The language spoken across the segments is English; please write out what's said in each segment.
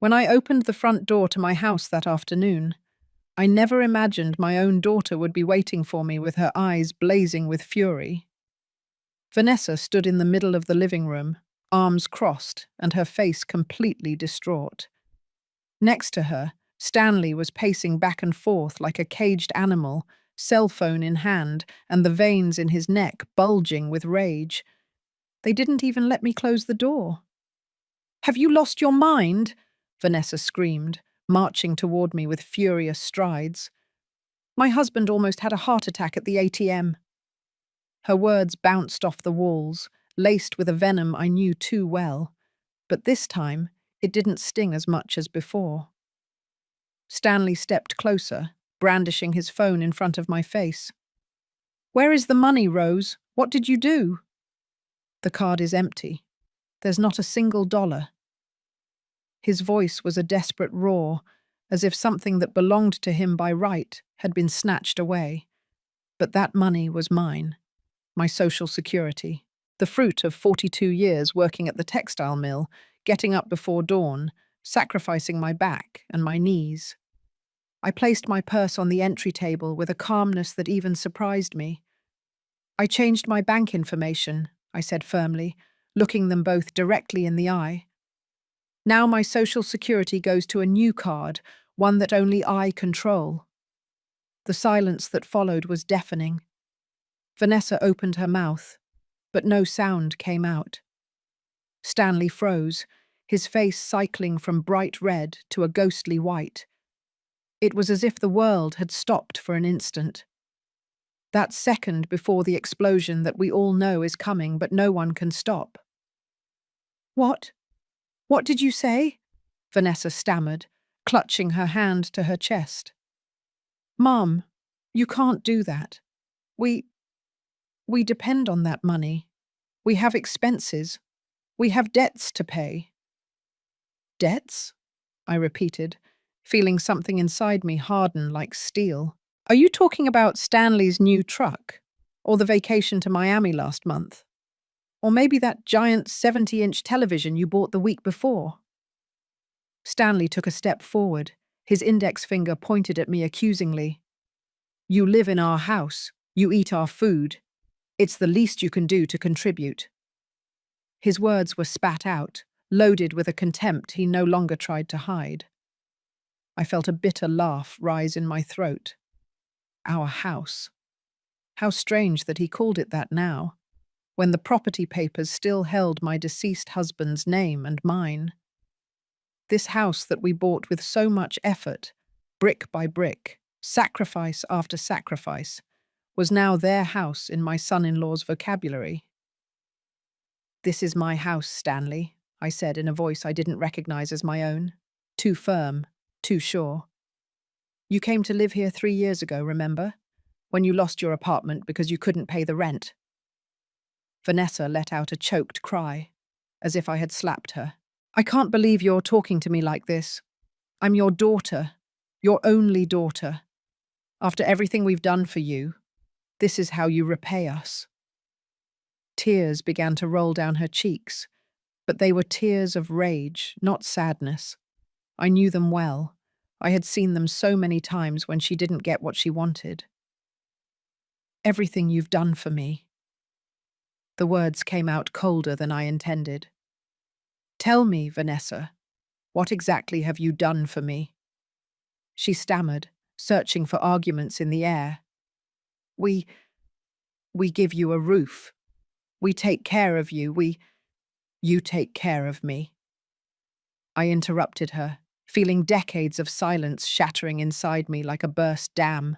When I opened the front door to my house that afternoon, I never imagined my own daughter would be waiting for me with her eyes blazing with fury. Vanessa stood in the middle of the living room, arms crossed and her face completely distraught. Next to her, Stanley was pacing back and forth like a caged animal, cell phone in hand and the veins in his neck bulging with rage. They didn't even let me close the door. "Have you lost your mind?" Vanessa screamed, marching toward me with furious strides. "My husband almost had a heart attack at the ATM." Her words bounced off the walls, laced with a venom I knew too well, but this time it didn't sting as much as before. Stanley stepped closer, brandishing his phone in front of my face. "Where is the money, Rose? What did you do?" "The card is empty. There's not a single dollar." His voice was a desperate roar, as if something that belonged to him by right had been snatched away. But that money was mine, my social security, the fruit of 42 years working at the textile mill, getting up before dawn, sacrificing my back and my knees. I placed my purse on the entry table with a calmness that even surprised me. "I changed my bank information," I said firmly, looking them both directly in the eye. "Now my social security goes to a new card, one that only I control." The silence that followed was deafening. Vanessa opened her mouth, but no sound came out. Stanley froze, his face cycling from bright red to a ghostly white. It was as if the world had stopped for an instant. That second before the explosion that we all know is coming but no one can stop. "What? What did you say?" Vanessa stammered, clutching her hand to her chest. "Mom, you can't do that. We depend on that money. We have expenses. We have debts to pay." "Debts?" I repeated, feeling something inside me harden like steel. "Are you talking about Stanley's new truck? Or the vacation to Miami last month? Or maybe that giant 70-inch television you bought the week before?" Stanley took a step forward, his index finger pointed at me accusingly. "You live in our house. You eat our food. It's the least you can do to contribute." His words were spat out, loaded with a contempt he no longer tried to hide. I felt a bitter laugh rise in my throat. Our house. How strange that he called it that now, when the property papers still held my deceased husband's name and mine. This house that we bought with so much effort, brick by brick, sacrifice after sacrifice, was now their house in my son-in-law's vocabulary. "This is my house, Stanley," I said in a voice I didn't recognize as my own. Too firm, too sure. "You came to live here 3 years ago, remember? When you lost your apartment because you couldn't pay the rent." Vanessa let out a choked cry, as if I had slapped her. "I can't believe you're talking to me like this. I'm your daughter, your only daughter. After everything we've done for you, this is how you repay us." Tears began to roll down her cheeks, but they were tears of rage, not sadness. I knew them well. I had seen them so many times when she didn't get what she wanted. "Everything you've done for me." The words came out colder than I intended. "Tell me, Vanessa, what exactly have you done for me?" She stammered, searching for arguments in the air. We give you a roof. We take care of you. You take care of me." I interrupted her, feeling decades of silence shattering inside me like a burst dam.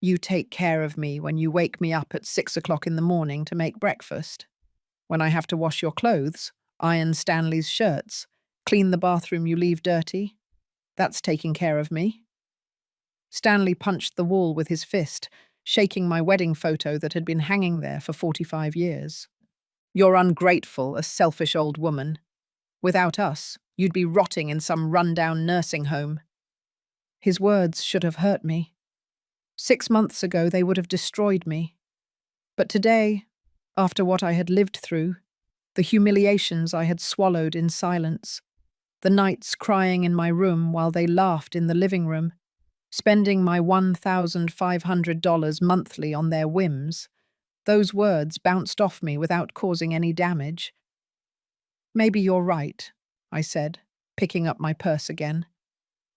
"You take care of me when you wake me up at 6 o'clock in the morning to make breakfast. When I have to wash your clothes, iron Stanley's shirts, clean the bathroom you leave dirty. That's taking care of me." Stanley punched the wall with his fist, shaking my wedding photo that had been hanging there for 45 years. "You're ungrateful, a selfish old woman. Without us, you'd be rotting in some run-down nursing home." His words should have hurt me. 6 months ago, they would have destroyed me. But today, after what I had lived through, the humiliations I had swallowed in silence, the nights crying in my room while they laughed in the living room, spending my $1,500 monthly on their whims. Those words bounced off me without causing any damage. "Maybe you're right," I said, picking up my purse again.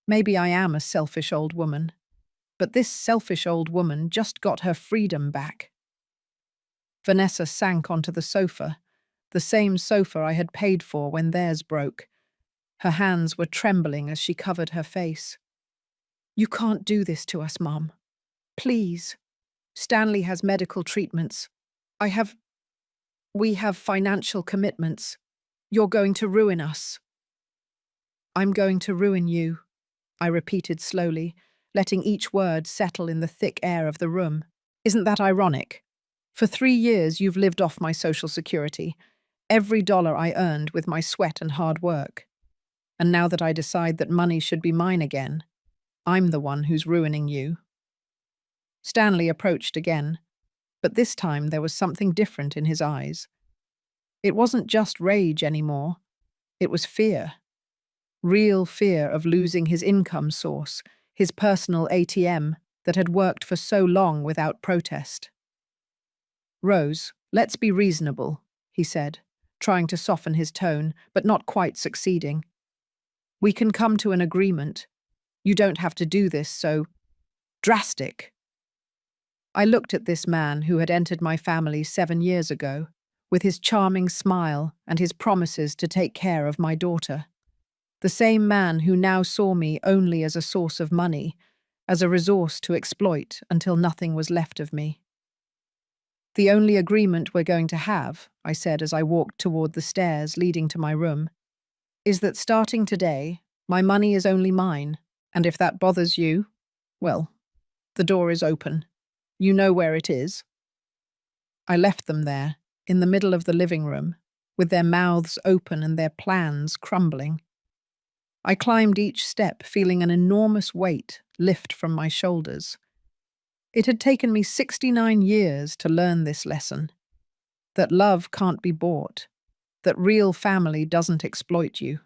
"Maybe I am a selfish old woman. But this selfish old woman just got her freedom back." Vanessa sank onto the sofa, the same sofa I had paid for when theirs broke. Her hands were trembling as she covered her face. "You can't do this to us, Mom. Please. Stanley has medical treatments. We have financial commitments. You're going to ruin us." "I'm going to ruin you," I repeated slowly, letting each word settle in the thick air of the room. "Isn't that ironic? For 3 years you've lived off my social security, every dollar I earned with my sweat and hard work. And now that I decide that money should be mine again, I'm the one who's ruining you." Stanley approached again, but this time there was something different in his eyes. It wasn't just rage anymore, it was fear. Real fear of losing his income source, his personal ATM that had worked for so long without protest. "Rose, let's be reasonable," he said, trying to soften his tone, but not quite succeeding. "We can come to an agreement. You don't have to do this so drastic." I looked at this man who had entered my family 7 years ago, with his charming smile and his promises to take care of my daughter. The same man who now saw me only as a source of money, as a resource to exploit until nothing was left of me. "The only agreement we're going to have," I said as I walked toward the stairs leading to my room, "is that starting today, my money is only mine, and if that bothers you, well, the door is open. You know where it is." I left them there, in the middle of the living room, with their mouths open and their plans crumbling. I climbed each step, feeling an enormous weight lift from my shoulders. It had taken me 69 years to learn this lesson. That love can't be bought, that real family doesn't exploit you,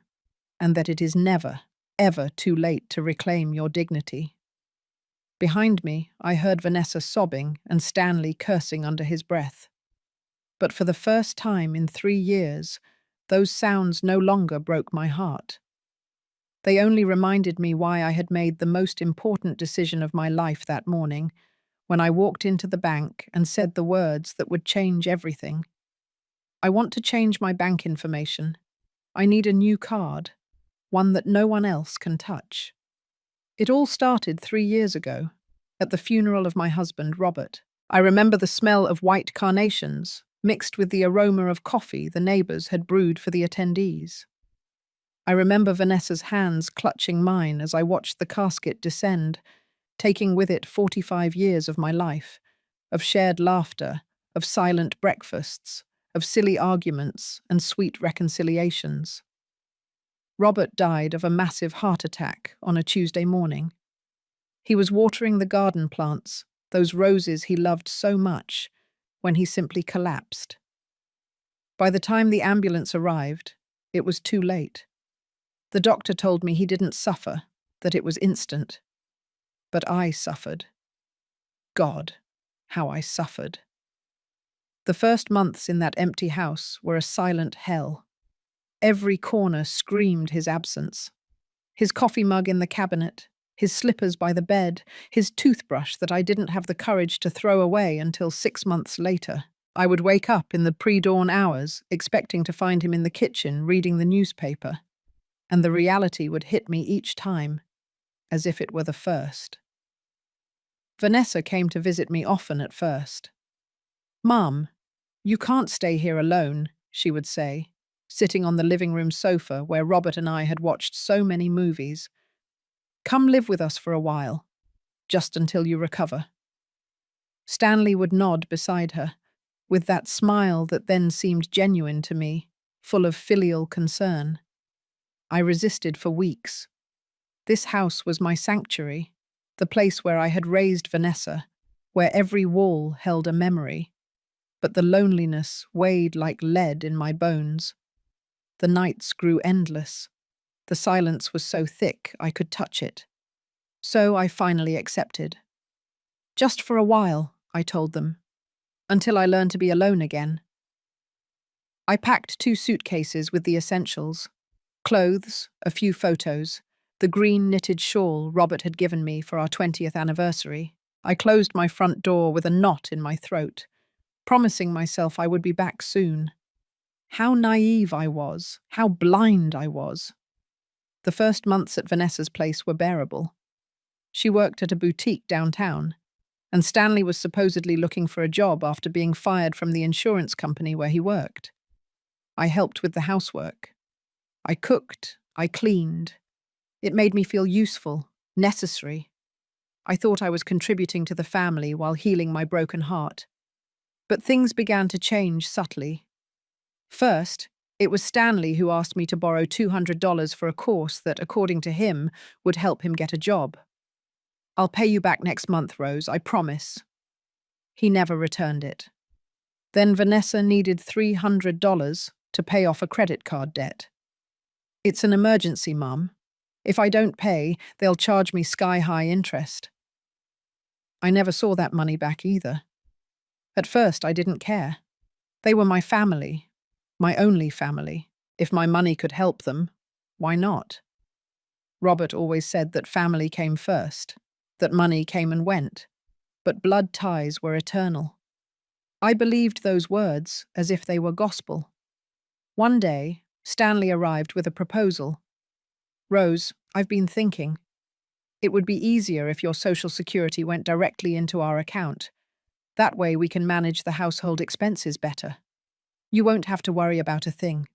and that it is never, ever too late to reclaim your dignity. Behind me, I heard Vanessa sobbing and Stanley cursing under his breath. But for the first time in 3 years, those sounds no longer broke my heart. They only reminded me why I had made the most important decision of my life that morning, when I walked into the bank and said the words that would change everything. "I want to change my bank information. I need a new card, one that no one else can touch." It all started 3 years ago, at the funeral of my husband, Robert. I remember the smell of white carnations, mixed with the aroma of coffee the neighbors had brewed for the attendees. I remember Vanessa's hands clutching mine as I watched the casket descend, taking with it 45 years of my life, of shared laughter, of silent breakfasts, of silly arguments and sweet reconciliations. Robert died of a massive heart attack on a Tuesday morning. He was watering the garden plants, those roses he loved so much, when he simply collapsed. By the time the ambulance arrived, it was too late. The doctor told me he didn't suffer, that it was instant. But I suffered. God, how I suffered. The first months in that empty house were a silent hell. Every corner screamed his absence. His coffee mug in the cabinet, his slippers by the bed, his toothbrush that I didn't have the courage to throw away until 6 months later. I would wake up in the pre-dawn hours, expecting to find him in the kitchen reading the newspaper, and the reality would hit me each time, as if it were the first. Vanessa came to visit me often at first. "Mom, you can't stay here alone," she would say, sitting on the living room sofa where Robert and I had watched so many movies. "Come live with us for a while, just until you recover." Stanley would nod beside her, with that smile that then seemed genuine to me, full of filial concern. I resisted for weeks. This house was my sanctuary, the place where I had raised Vanessa, where every wall held a memory. But the loneliness weighed like lead in my bones. The nights grew endless. The silence was so thick I could touch it. So I finally accepted. Just for a while, I told them, until I learned to be alone again. I packed 2 suitcases with the essentials: clothes, a few photos, the green knitted shawl Robert had given me for our 20th anniversary. I closed my front door with a knot in my throat, promising myself I would be back soon. How naive I was, how blind I was. The first months at Vanessa's place were bearable. She worked at a boutique downtown, and Stanley was supposedly looking for a job after being fired from the insurance company where he worked. I helped with the housework. I cooked, I cleaned. It made me feel useful, necessary. I thought I was contributing to the family while healing my broken heart. But things began to change subtly. First, it was Stanley who asked me to borrow $200 for a course that, according to him, would help him get a job. "I'll pay you back next month, Rose, I promise." He never returned it. Then Vanessa needed $300 to pay off a credit card debt. "It's an emergency, Mum. If I don't pay, they'll charge me sky-high interest." I never saw that money back either. At first, I didn't care. They were my family, my only family. If my money could help them, why not? Robert always said that family came first, that money came and went, but blood ties were eternal. I believed those words as if they were gospel. One day, Stanley arrived with a proposal. "Rose, I've been thinking. It would be easier if your Social Security went directly into our account. That way we can manage the household expenses better. You won't have to worry about a thing.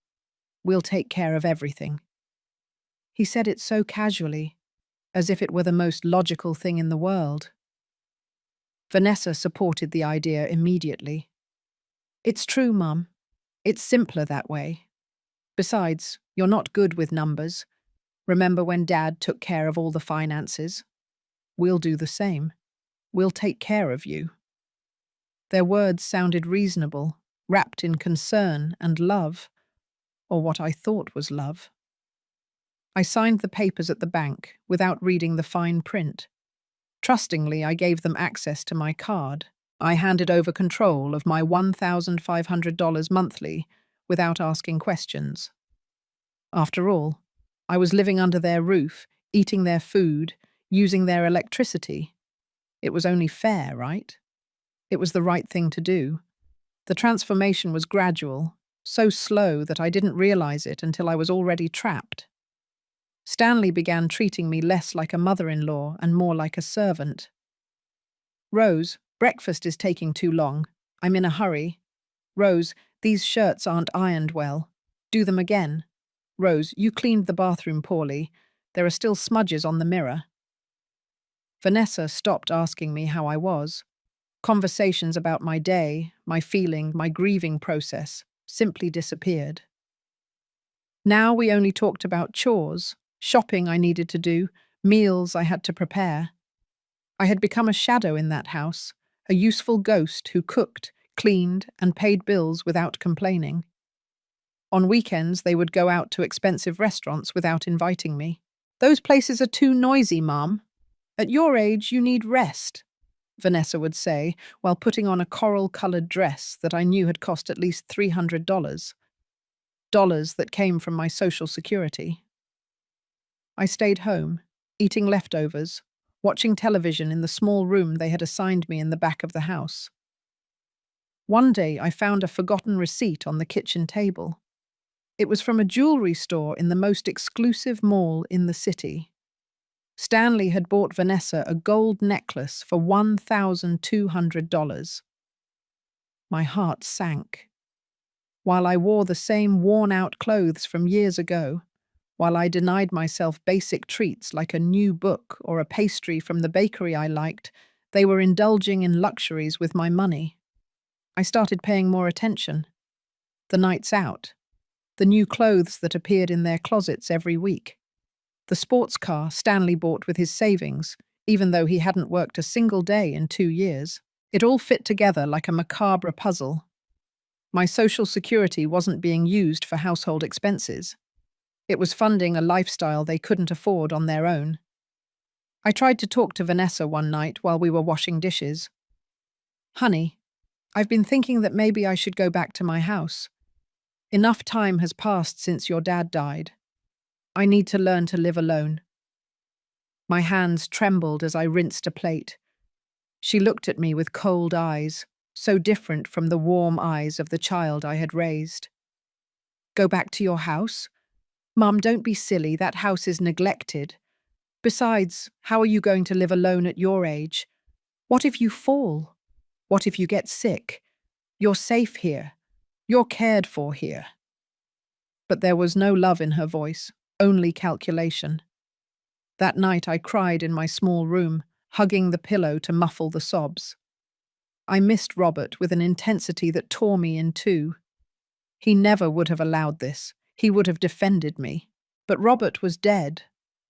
We'll take care of everything." He said it so casually, as if it were the most logical thing in the world. Vanessa supported the idea immediately. "It's true, Mum. It's simpler that way. Besides, you're not good with numbers. Remember when Dad took care of all the finances? We'll do the same. We'll take care of you." Their words sounded reasonable, wrapped in concern and love, or what I thought was love. I signed the papers at the bank without reading the fine print. Trustingly, I gave them access to my card. I handed over control of my $1,500 monthly without asking questions. After all, I was living under their roof, eating their food, using their electricity. It was only fair, right? It was the right thing to do. The transformation was gradual, so slow that I didn't realize it until I was already trapped. Stanley began treating me less like a mother-in-law and more like a servant. "Rose, breakfast is taking too long. I'm in a hurry. Rose, these shirts aren't ironed well. Do them again. Rose, you cleaned the bathroom poorly. There are still smudges on the mirror." Vanessa stopped asking me how I was. Conversations about my day, my feeling, my grieving process simply disappeared. Now we only talked about chores, shopping I needed to do, meals I had to prepare. I had become a shadow in that house, a useful ghost who cooked, cleaned, and paid bills without complaining. On weekends, they would go out to expensive restaurants without inviting me. "Those places are too noisy, Mom. At your age, you need rest," Vanessa would say, while putting on a coral-colored dress that I knew had cost at least $300. Dollars that came from my Social Security. I stayed home, eating leftovers, watching television in the small room they had assigned me in the back of the house. One day I found a forgotten receipt on the kitchen table. It was from a jewelry store in the most exclusive mall in the city. Stanley had bought Vanessa a gold necklace for $1,200. My heart sank. While I wore the same worn-out clothes from years ago, while I denied myself basic treats like a new book or a pastry from the bakery I liked, they were indulging in luxuries with my money. I started paying more attention. The nights out, the new clothes that appeared in their closets every week, the sports car Stanley bought with his savings, even though he hadn't worked a single day in 2 years. It all fit together like a macabre puzzle. My Social Security wasn't being used for household expenses. It was funding a lifestyle they couldn't afford on their own. I tried to talk to Vanessa one night while we were washing dishes. Honey, I've been thinking that maybe I should go back to my house. Enough time has passed since your dad died. I need to learn to live alone. My hands trembled as I rinsed a plate. She looked at me with cold eyes, so different from the warm eyes of the child I had raised. Go back to your house? Mum, don't be silly, that house is neglected. Besides, how are you going to live alone at your age? What if you fall? What if you get sick? You're safe here. You're cared for here. But there was no love in her voice, only calculation. That night I cried in my small room, hugging the pillow to muffle the sobs. I missed Robert with an intensity that tore me in two. He never would have allowed this. He would have defended me. But Robert was dead,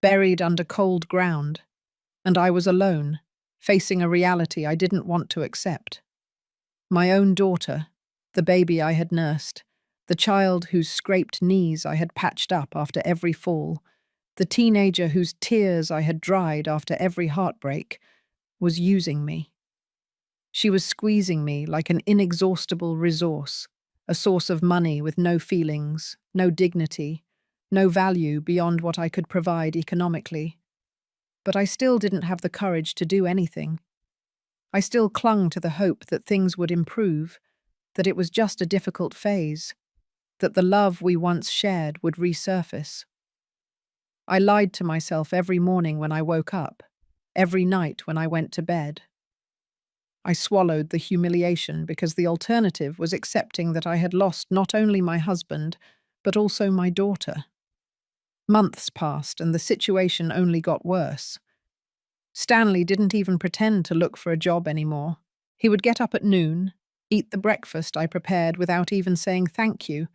buried under cold ground, and I was alone, facing a reality I didn't want to accept. My own daughter, the baby I had nursed, the child whose scraped knees I had patched up after every fall, the teenager whose tears I had dried after every heartbreak, was using me. She was squeezing me like an inexhaustible resource, a source of money with no feelings, no dignity, no value beyond what I could provide economically. But I still didn't have the courage to do anything. I still clung to the hope that things would improve, that it was just a difficult phase, that the love we once shared would resurface. I lied to myself every morning when I woke up, every night when I went to bed. I swallowed the humiliation because the alternative was accepting that I had lost not only my husband, but also my daughter. Months passed and the situation only got worse. Stanley didn't even pretend to look for a job anymore. He would get up at noon, eat the breakfast I prepared without even saying thank you,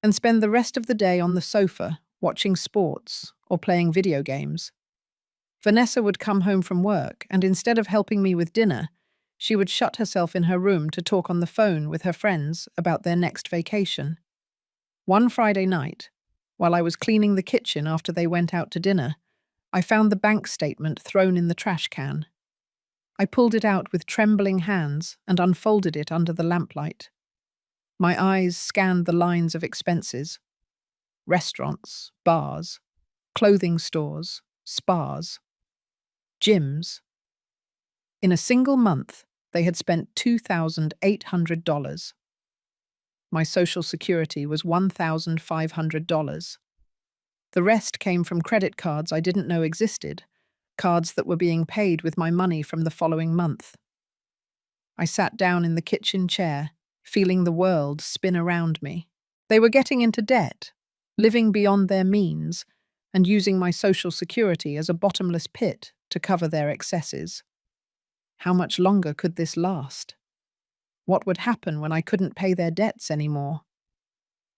and spend the rest of the day on the sofa, watching sports or playing video games. Vanessa would come home from work, and instead of helping me with dinner, she would shut herself in her room to talk on the phone with her friends about their next vacation. One Friday night, while I was cleaning the kitchen after they went out to dinner, I found the bank statement thrown in the trash can. I pulled it out with trembling hands and unfolded it under the lamplight. My eyes scanned the lines of expenses. Restaurants, bars, clothing stores, spas, gyms. In a single month, they had spent $2,800. My Social Security was $1,500. The rest came from credit cards I didn't know existed, cards that were being paid with my money from the following month. I sat down in the kitchen chair, feeling the world spin around me. They were getting into debt, living beyond their means, and using my Social Security as a bottomless pit to cover their excesses. How much longer could this last? What would happen when I couldn't pay their debts anymore?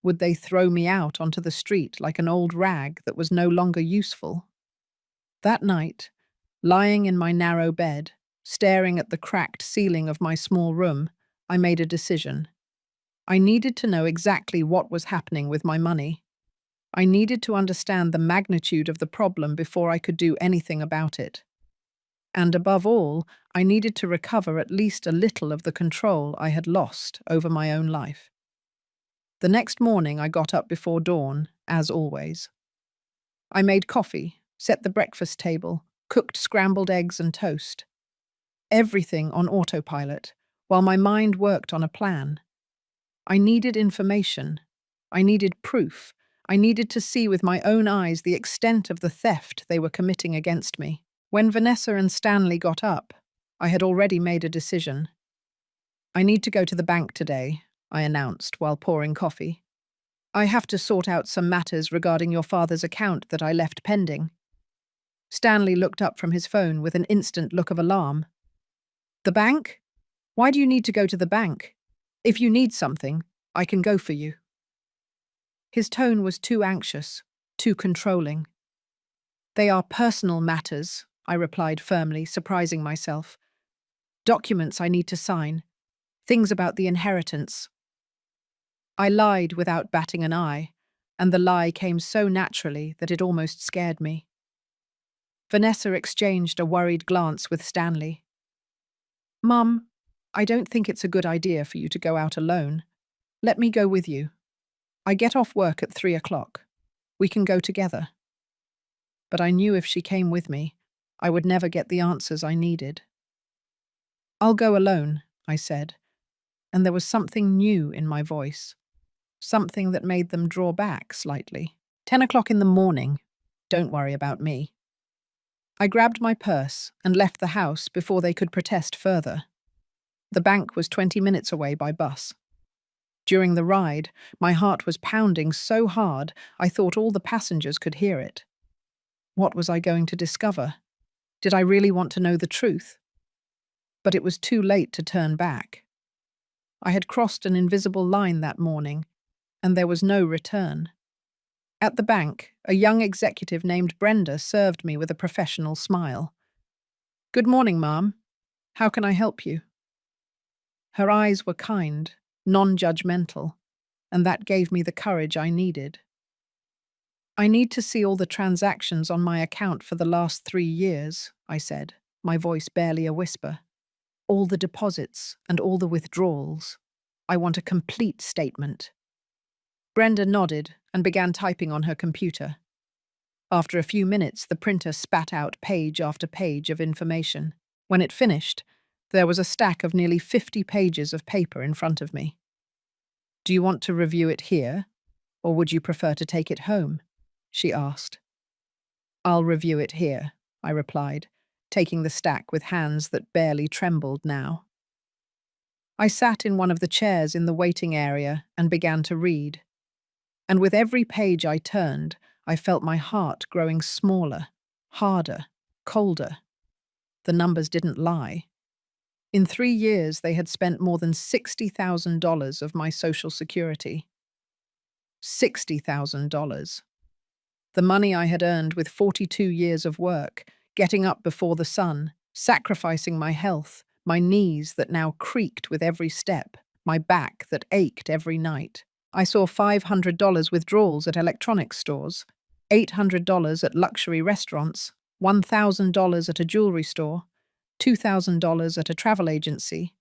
Would they throw me out onto the street like an old rag that was no longer useful? That night, lying in my narrow bed, staring at the cracked ceiling of my small room, I made a decision. I needed to know exactly what was happening with my money. I needed to understand the magnitude of the problem before I could do anything about it. And above all, I needed to recover at least a little of the control I had lost over my own life. The next morning I got up before dawn, as always. I made coffee, set the breakfast table, cooked scrambled eggs and toast. Everything on autopilot, while my mind worked on a plan. I needed information. I needed proof. I needed to see with my own eyes the extent of the theft they were committing against me. When Vanessa and Stanley got up, I had already made a decision. I need to go to the bank today, I announced while pouring coffee. I have to sort out some matters regarding your father's account that I left pending. Stanley looked up from his phone with an instant look of alarm. The bank? Why do you need to go to the bank? If you need something, I can go for you. His tone was too anxious, too controlling. They are personal matters, I replied firmly, surprising myself. Documents I need to sign. Things about the inheritance. I lied without batting an eye, and the lie came so naturally that it almost scared me. Vanessa exchanged a worried glance with Stanley. Mum, I don't think it's a good idea for you to go out alone. Let me go with you. I get off work at 3 o'clock. We can go together. But I knew if she came with me, I would never get the answers I needed. I'll go alone, I said, and there was something new in my voice, something that made them draw back slightly. 10 o'clock in the morning. Don't worry about me. I grabbed my purse and left the house before they could protest further. The bank was 20 minutes away by bus. During the ride, my heart was pounding so hard I thought all the passengers could hear it. What was I going to discover? Did I really want to know the truth? But it was too late to turn back. I had crossed an invisible line that morning, and there was no return. At the bank, a young executive named Brenda served me with a professional smile. Good morning, ma'am. How can I help you? Her eyes were kind, non-judgmental, and that gave me the courage I needed. I need to see all the transactions on my account for the last 3 years, I said, my voice barely a whisper. All the deposits and all the withdrawals. I want a complete statement. Brenda nodded and began typing on her computer. After a few minutes, the printer spat out page after page of information. When it finished, there was a stack of nearly 50 pages of paper in front of me. Do you want to review it here, or would you prefer to take it home? She asked. I'll review it here, I replied, taking the stack with hands that barely trembled now. I sat in one of the chairs in the waiting area and began to read. And with every page I turned, I felt my heart growing smaller, harder, colder. The numbers didn't lie. In 3 years, they had spent more than $60,000 of my Social Security. $60,000. The money I had earned with 42 years of work, getting up before the sun, sacrificing my health, my knees that now creaked with every step, my back that ached every night. I saw $500 withdrawals at electronics stores, $800 at luxury restaurants, $1,000 at a jewelry store, $2,000 at a travel agency,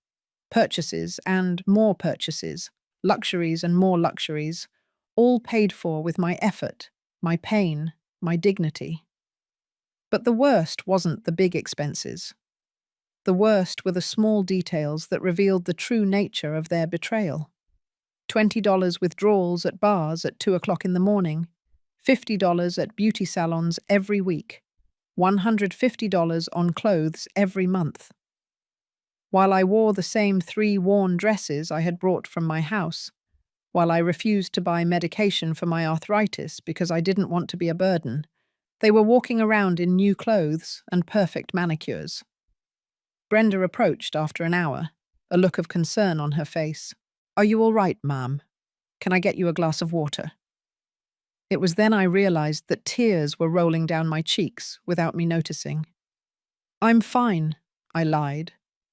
purchases and more purchases, luxuries and more luxuries, all paid for with my effort, my pain, my dignity. But the worst wasn't the big expenses. The worst were the small details that revealed the true nature of their betrayal. $20 withdrawals at bars at 2 o'clock in the morning, $50 at beauty salons every week, $150 on clothes every month. While I wore the same 3 worn dresses I had brought from my house, while I refused to buy medication for my arthritis because I didn't want to be a burden, they were walking around in new clothes and perfect manicures. Brenda approached after an hour, a look of concern on her face. Are you all right, ma'am? Can I get you a glass of water? It was then I realized that tears were rolling down my cheeks without me noticing. I'm fine, I lied,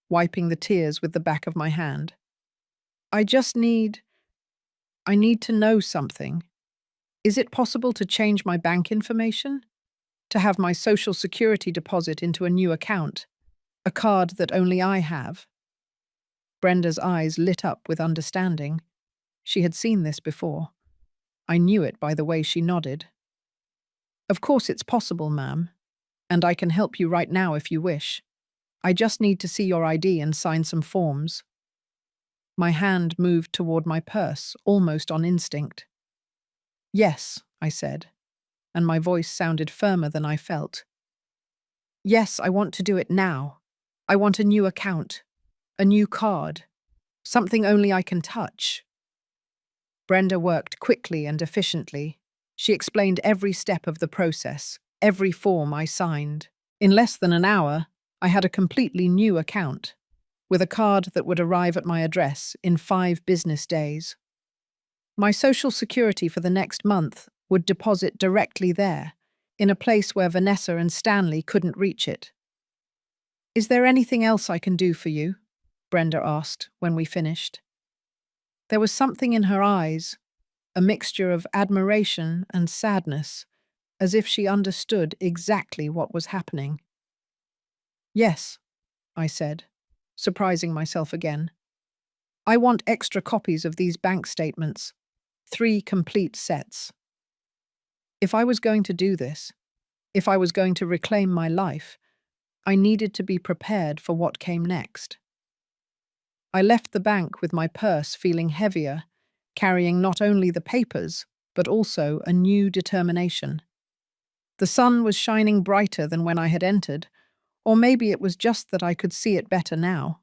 wiping the tears with the back of my hand. I need to know something. Is it possible to change my bank information? To have my Social Security deposit into a new account? A card that only I have? Brenda's eyes lit up with understanding. She had seen this before. I knew it by the way she nodded. Of course it's possible, ma'am, and I can help you right now if you wish. I just need to see your ID and sign some forms. My hand moved toward my purse, almost on instinct. Yes, I said, and my voice sounded firmer than I felt. Yes, I want to do it now. I want a new account. A new card. Something only I can touch. Brenda worked quickly and efficiently. She explained every step of the process, every form I signed. In less than an hour, I had a completely new account, with a card that would arrive at my address in 5 business days. My Social Security for the next month would deposit directly there, in a place where Vanessa and Stanley couldn't reach it. Is there anything else I can do for you? Brenda asked when we finished. There was something in her eyes, a mixture of admiration and sadness, as if she understood exactly what was happening. "Yes," I said, surprising myself again. "I want extra copies of these bank statements, 3 complete sets." If I was going to do this, if I was going to reclaim my life, I needed to be prepared for what came next. I left the bank with my purse feeling heavier, carrying not only the papers, but also a new determination. The sun was shining brighter than when I had entered, or maybe it was just that I could see it better now.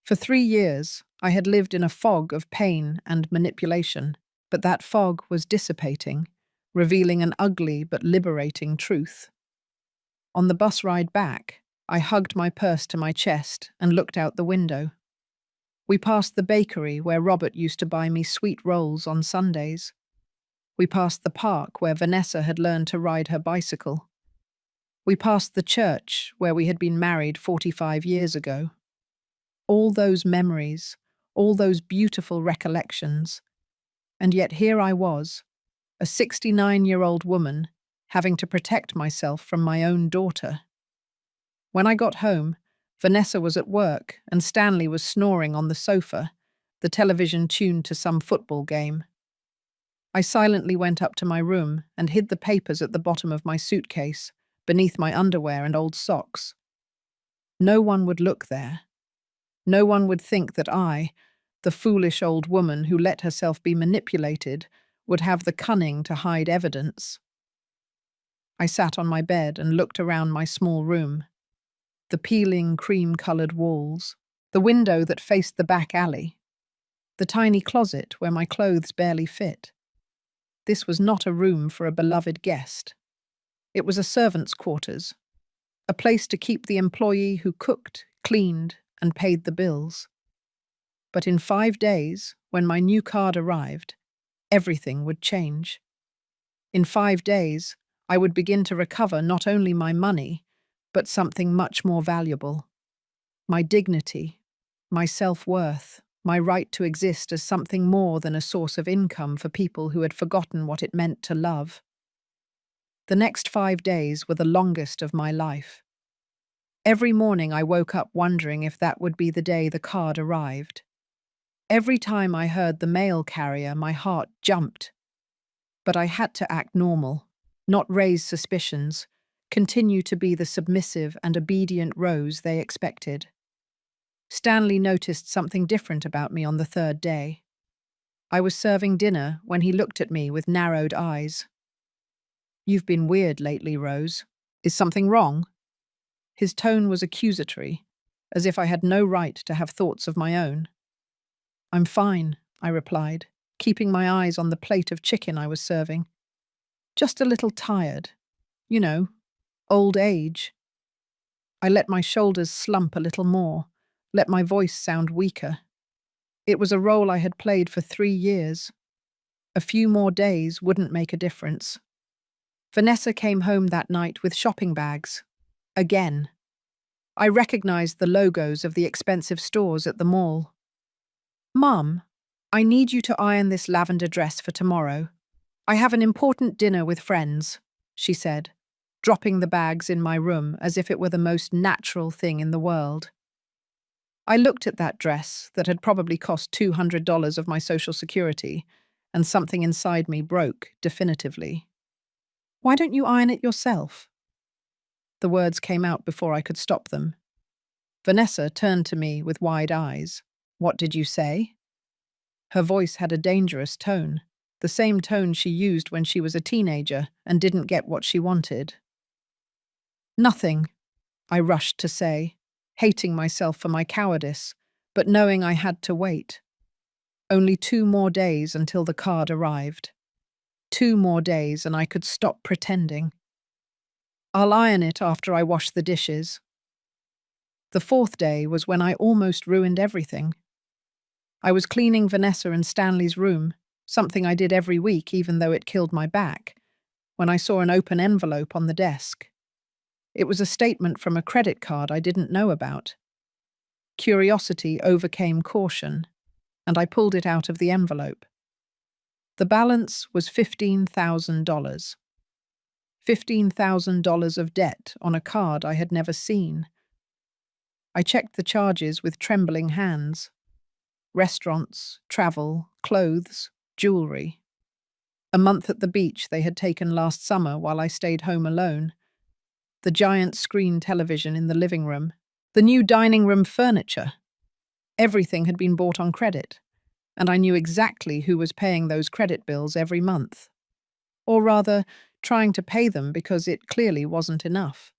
For 3 years, I had lived in a fog of pain and manipulation, but that fog was dissipating, revealing an ugly but liberating truth. On the bus ride back, I hugged my purse to my chest and looked out the window. We passed the bakery where Robert used to buy me sweet rolls on Sundays. We passed the park where Vanessa had learned to ride her bicycle. We passed the church where we had been married 45 years ago. All those memories, all those beautiful recollections. And yet here I was, a 69-year-old woman, having to protect myself from my own daughter. When I got home, Vanessa was at work and Stanley was snoring on the sofa, the television tuned to some football game. I silently went up to my room and hid the papers at the bottom of my suitcase, beneath my underwear and old socks. No one would look there. No one would think that I, the foolish old woman who let herself be manipulated, would have the cunning to hide evidence. I sat on my bed and looked around my small room. The peeling cream-coloured walls, the window that faced the back alley, the tiny closet where my clothes barely fit. This was not a room for a beloved guest. It was a servant's quarters, a place to keep the employee who cooked, cleaned, and paid the bills. But in 5 days, when my new card arrived, everything would change. In 5 days, I would begin to recover not only my money, but something much more valuable. My dignity, my self-worth, my right to exist as something more than a source of income for people who had forgotten what it meant to love. The next 5 days were the longest of my life. Every morning I woke up wondering if that would be the day the card arrived. Every time I heard the mail carrier, my heart jumped. But I had to act normal, not raise suspicions, continue to be the submissive and obedient Rose they expected. Stanley noticed something different about me on the 3rd day. I was serving dinner when he looked at me with narrowed eyes. "You've been weird lately, Rose. Is something wrong?" His tone was accusatory, as if I had no right to have thoughts of my own. "I'm fine," I replied, keeping my eyes on the plate of chicken I was serving. "Just a little tired. You know, old age." I let my shoulders slump a little more, let my voice sound weaker. It was a role I had played for 3 years. A few more days wouldn't make a difference. Vanessa came home that night with shopping bags. Again. I recognized the logos of the expensive stores at the mall. "Mum, I need you to iron this lavender dress for tomorrow. I have an important dinner with friends," she said, dropping the bags in my room as if it were the most natural thing in the world. I looked at that dress that had probably cost $200 of my Social Security, and something inside me broke definitively. "Why don't you iron it yourself?" The words came out before I could stop them. Vanessa turned to me with wide eyes. "What did you say?" Her voice had a dangerous tone, the same tone she used when she was a teenager and didn't get what she wanted. "Nothing," I rushed to say, hating myself for my cowardice, but knowing I had to wait. Only 2 more days until the card arrived. 2 more days and I could stop pretending. "I'll iron it after I wash the dishes." The 4th day was when I almost ruined everything. I was cleaning Vanessa and Stanley's room, something I did every week even though it killed my back, when I saw an open envelope on the desk. It was a statement from a credit card I didn't know about. Curiosity overcame caution, and I pulled it out of the envelope. The balance was $15,000. $15,000 of debt on a card I had never seen. I checked the charges with trembling hands. Restaurants, travel, clothes, jewelry. A month at the beach they had taken last summer while I stayed home alone. The giant screen television in the living room. The new dining room furniture. Everything had been bought on credit, and I knew exactly who was paying those credit bills every month. Or rather, trying to pay them because it clearly wasn't enough.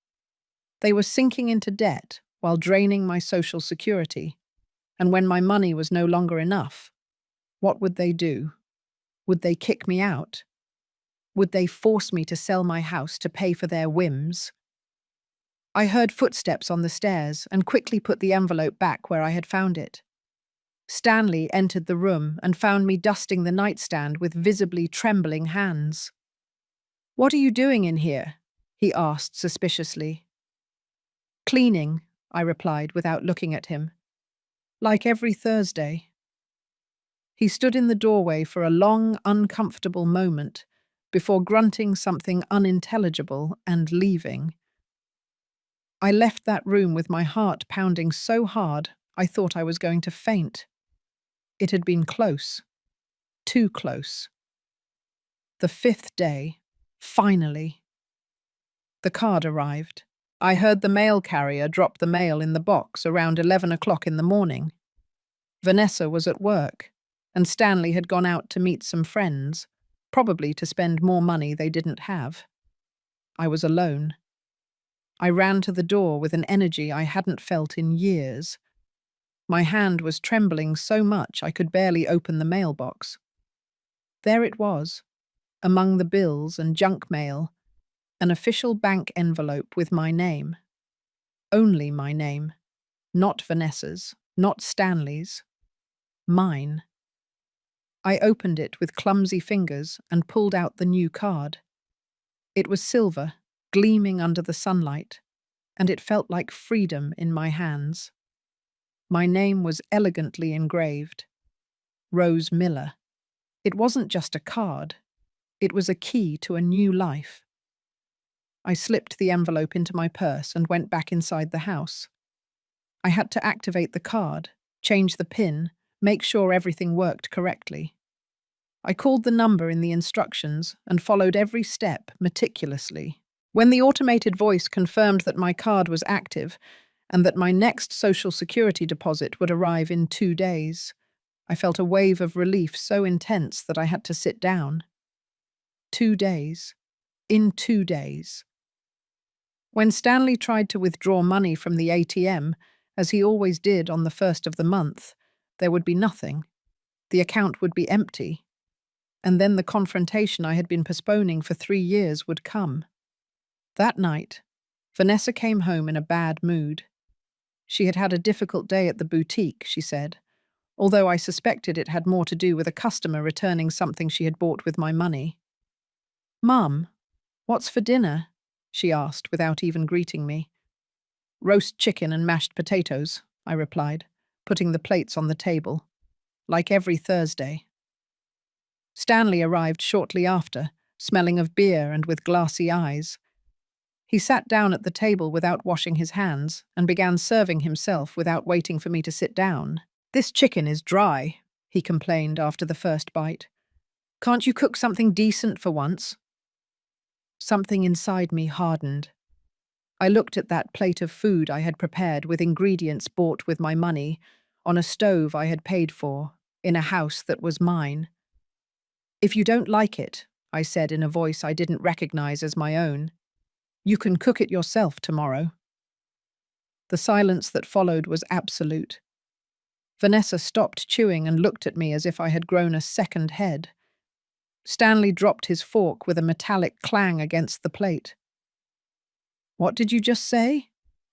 They were sinking into debt while draining my social security, and when my money was no longer enough, what would they do? Would they kick me out? Would they force me to sell my house to pay for their whims? I heard footsteps on the stairs and quickly put the envelope back where I had found it. Stanley entered the room and found me dusting the nightstand with visibly trembling hands. "What are you doing in here?" he asked suspiciously. "Cleaning," I replied without looking at him. "Like every Thursday." He stood in the doorway for a long, uncomfortable moment before grunting something unintelligible and leaving. I left that room with my heart pounding so hard I thought I was going to faint. It had been close. Too close. The fifth day. Finally. The card arrived. I heard the mail carrier drop the mail in the box around 11 o'clock in the morning. Vanessa was at work, and Stanley had gone out to meet some friends, probably to spend more money they didn't have. I was alone. I ran to the door with an energy I hadn't felt in years. My hand was trembling so much I could barely open the mailbox. There it was, among the bills and junk mail, an official bank envelope with my name. Only my name. Not Vanessa's, not Stanley's. Mine. I opened it with clumsy fingers and pulled out the new card. It was silver, gleaming under the sunlight, and it felt like freedom in my hands. My name was elegantly engraved. Rose Miller. It wasn't just a card. It was a key to a new life. I slipped the envelope into my purse and went back inside the house. I had to activate the card, change the PIN, make sure everything worked correctly. I called the number in the instructions and followed every step meticulously. When the automated voice confirmed that my card was active and that my next Social Security deposit would arrive in 2 days, I felt a wave of relief so intense that I had to sit down. 2 days. In 2 days. When Stanley tried to withdraw money from the ATM, as he always did on the first of the month, there would be nothing. The account would be empty. And then the confrontation I had been postponing for 3 years would come. That night, Vanessa came home in a bad mood. She had had a difficult day at the boutique, she said, although I suspected it had more to do with a customer returning something she had bought with my money. "Mum, what's for dinner?" she asked without even greeting me. "Roast chicken and mashed potatoes," I replied, putting the plates on the table. Like every Thursday. Stanley arrived shortly after, smelling of beer and with glassy eyes. He sat down at the table without washing his hands and began serving himself without waiting for me to sit down. "This chicken is dry," he complained after the first bite. "Can't you cook something decent for once?" Something inside me hardened. I looked at that plate of food I had prepared with ingredients bought with my money, on a stove I had paid for, in a house that was mine. "If you don't like it," I said in a voice I didn't recognize as my own, "you can cook it yourself tomorrow." The silence that followed was absolute. Vanessa stopped chewing and looked at me as if I had grown a second head. Stanley dropped his fork with a metallic clang against the plate. "What did you just say?"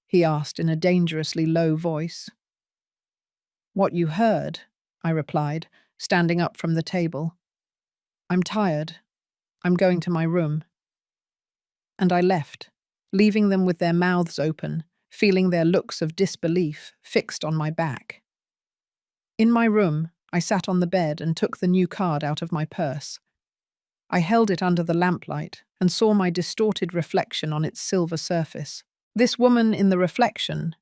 he asked in a dangerously low voice. "What you heard," I replied, standing up from the table. "I'm tired. I'm going to my room." And I left, leaving them with their mouths open, feeling their looks of disbelief fixed on my back. In my room, I sat on the bed and took the new card out of my purse. I held it under the lamplight and saw my distorted reflection on its silver surface. This woman in the reflection,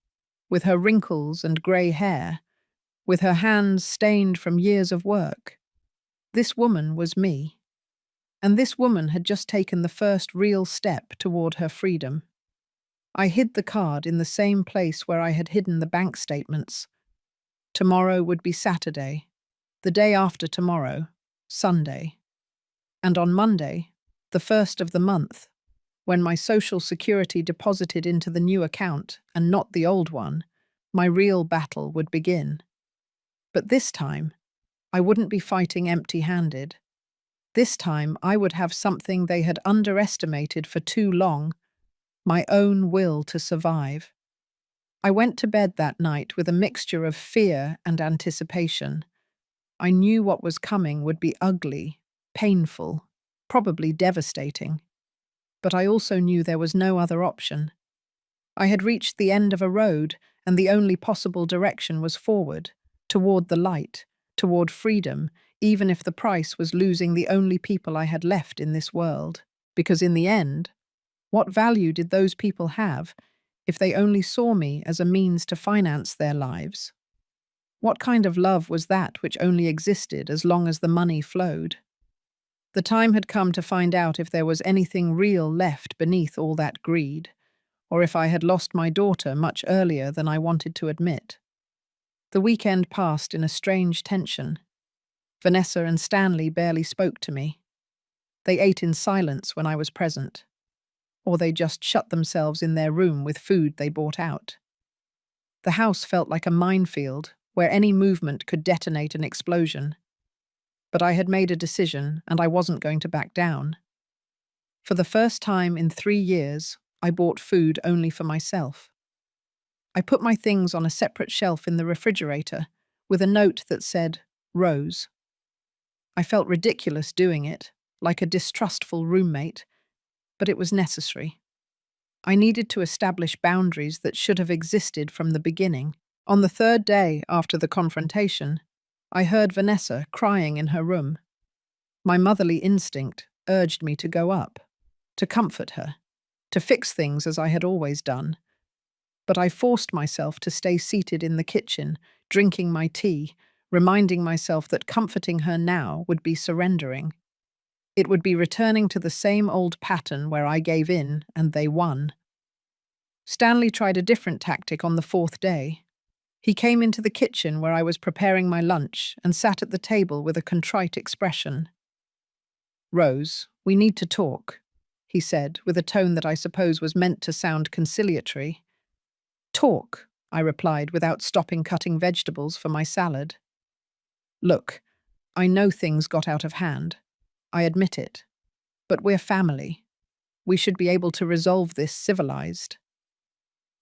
with her wrinkles and grey hair, with her hands stained from years of work, this woman was me. And this woman had just taken the first real step toward her freedom. I hid the card in the same place where I had hidden the bank statements. Tomorrow would be Saturday, the day after tomorrow, Sunday. And on Monday, the first of the month, when my Social Security deposited into the new account and not the old one, my real battle would begin. But this time, I wouldn't be fighting empty-handed. This time, I would have something they had underestimated for too long, my own will to survive. I went to bed that night with a mixture of fear and anticipation. I knew what was coming would be ugly, painful, probably devastating. But I also knew there was no other option. I had reached the end of a road, and the only possible direction was forward, toward the light, toward freedom, even if the price was losing the only people I had left in this world. Because in the end, what value did those people have if they only saw me as a means to finance their lives? What kind of love was that which only existed as long as the money flowed? The time had come to find out if there was anything real left beneath all that greed, or if I had lost my daughter much earlier than I wanted to admit. The weekend passed in a strange tension. Vanessa and Stanley barely spoke to me. They ate in silence when I was present, or they just shut themselves in their room with food they bought out. The house felt like a minefield where any movement could detonate an explosion. But I had made a decision, and I wasn't going to back down. For the first time in 3 years, I bought food only for myself. I put my things on a separate shelf in the refrigerator with a note that said, Rose. I felt ridiculous doing it, like a distrustful roommate, but it was necessary. I needed to establish boundaries that should have existed from the beginning. On the third day after the confrontation, I heard Vanessa crying in her room. My motherly instinct urged me to go up, to comfort her, to fix things as I had always done. But I forced myself to stay seated in the kitchen, drinking my tea, reminding myself that comforting her now would be surrendering. It would be returning to the same old pattern where I gave in and they won. Stanley tried a different tactic on the fourth day. He came into the kitchen where I was preparing my lunch and sat at the table with a contrite expression. Rose, we need to talk, he said, with a tone that I suppose was meant to sound conciliatory. Talk, I replied without stopping cutting vegetables for my salad. Look, I know things got out of hand. I admit it. But we're family. We should be able to resolve this civilized.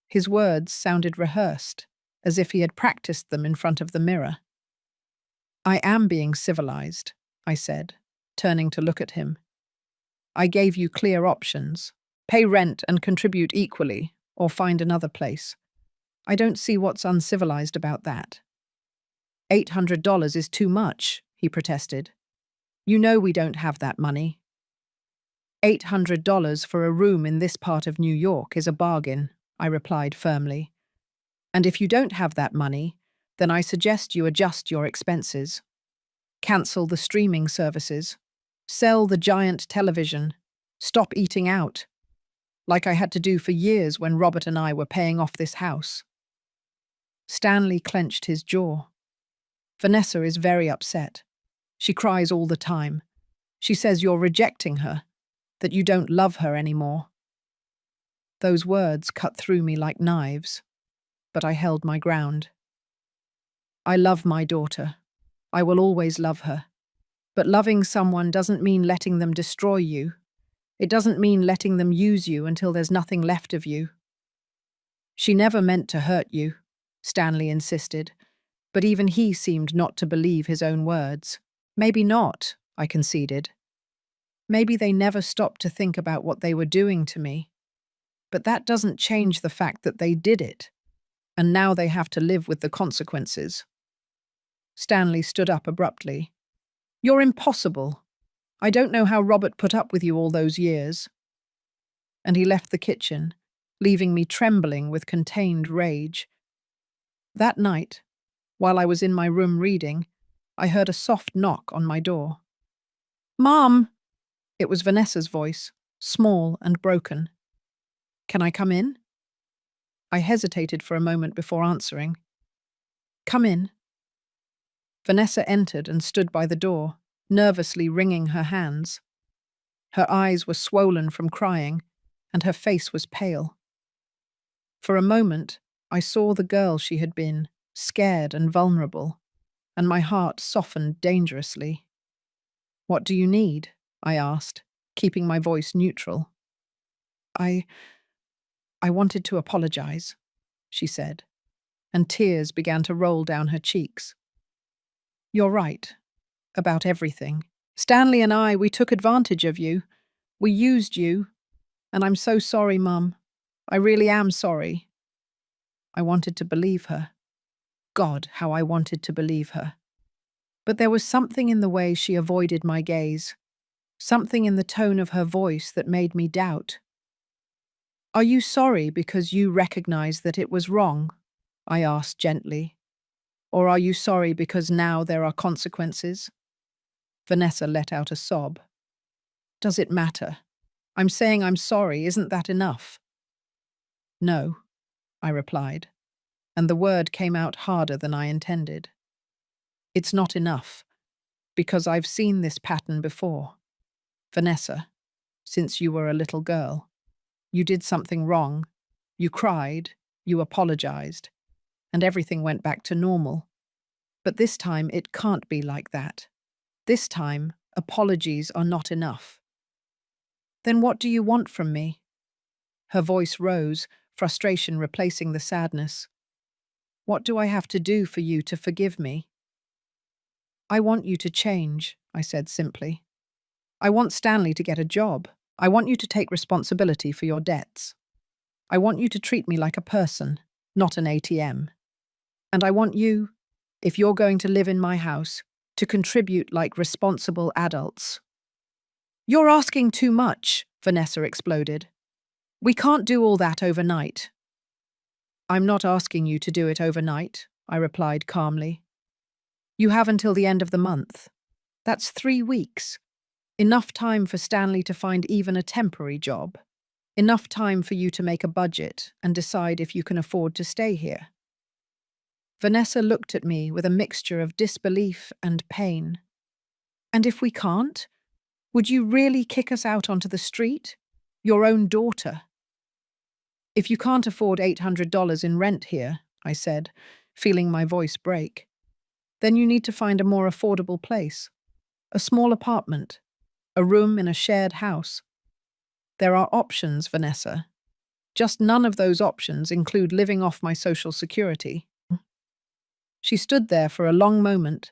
His words sounded rehearsed, as if he had practiced them in front of the mirror. I am being civilized, I said, turning to look at him. I gave you clear options. Pay rent and contribute equally, or find another place. I don't see what's uncivilized about that. $800 is too much, he protested. You know we don't have that money. $800 for a room in this part of New York is a bargain, I replied firmly. And if you don't have that money, then I suggest you adjust your expenses. Cancel the streaming services. Sell the giant television. Stop eating out. Like I had to do for years when Robert and I were paying off this house. Stanley clenched his jaw. Vanessa is very upset. She cries all the time. She says you're rejecting her, that you don't love her anymore. Those words cut through me like knives, but I held my ground. I love my daughter. I will always love her. But loving someone doesn't mean letting them destroy you. It doesn't mean letting them use you until there's nothing left of you. She never meant to hurt you, Stanley insisted, but even he seemed not to believe his own words. Maybe not, I conceded. Maybe they never stopped to think about what they were doing to me. But that doesn't change the fact that they did it, and now they have to live with the consequences. Stanley stood up abruptly. You're impossible. I don't know how Robert put up with you all those years. And he left the kitchen, leaving me trembling with contained rage. That night, while I was in my room reading, I heard a soft knock on my door. Mom! It was Vanessa's voice, small and broken. Can I come in? I hesitated for a moment before answering. Come in. Vanessa entered and stood by the door, nervously wringing her hands. Her eyes were swollen from crying, and her face was pale. For a moment, I saw the girl she had been, scared and vulnerable, and my heart softened dangerously. What do you need? I asked, keeping my voice neutral. I wanted to apologize, she said, and tears began to roll down her cheeks. You're right, about everything. Stanley and we took advantage of you. We used you, and I'm so sorry, Mum. I really am sorry. I wanted to believe her. God, how I wanted to believe her. But there was something in the way she avoided my gaze, something in the tone of her voice that made me doubt. Are you sorry because you recognize that it was wrong? I asked gently. Or are you sorry because now there are consequences? Vanessa let out a sob. Does it matter? I'm saying I'm sorry, isn't that enough? No, I replied, and the word came out harder than I intended. It's not enough, because I've seen this pattern before. Vanessa, since you were a little girl, you did something wrong, you cried, you apologized, and everything went back to normal. But this time it can't be like that. This time, apologies are not enough. Then what do you want from me? Her voice rose, frustration replacing the sadness. What do I have to do for you to forgive me? I want you to change, I said simply. I want Stanley to get a job. I want you to take responsibility for your debts. I want you to treat me like a person, not an ATM. And I want you, if you're going to live in my house, to contribute like responsible adults. You're asking too much, Vanessa exploded. We can't do all that overnight. I'm not asking you to do it overnight, I replied calmly. You have until the end of the month. That's 3 weeks. Enough time for Stanley to find even a temporary job. Enough time for you to make a budget and decide if you can afford to stay here. Vanessa looked at me with a mixture of disbelief and pain. And if we can't? Would you really kick us out onto the street? Your own daughter? If you can't afford $800 in rent here, I said, feeling my voice break, then you need to find a more affordable place. A small apartment. A room in a shared house. There are options, Vanessa. Just none of those options include living off my Social Security. She stood there for a long moment,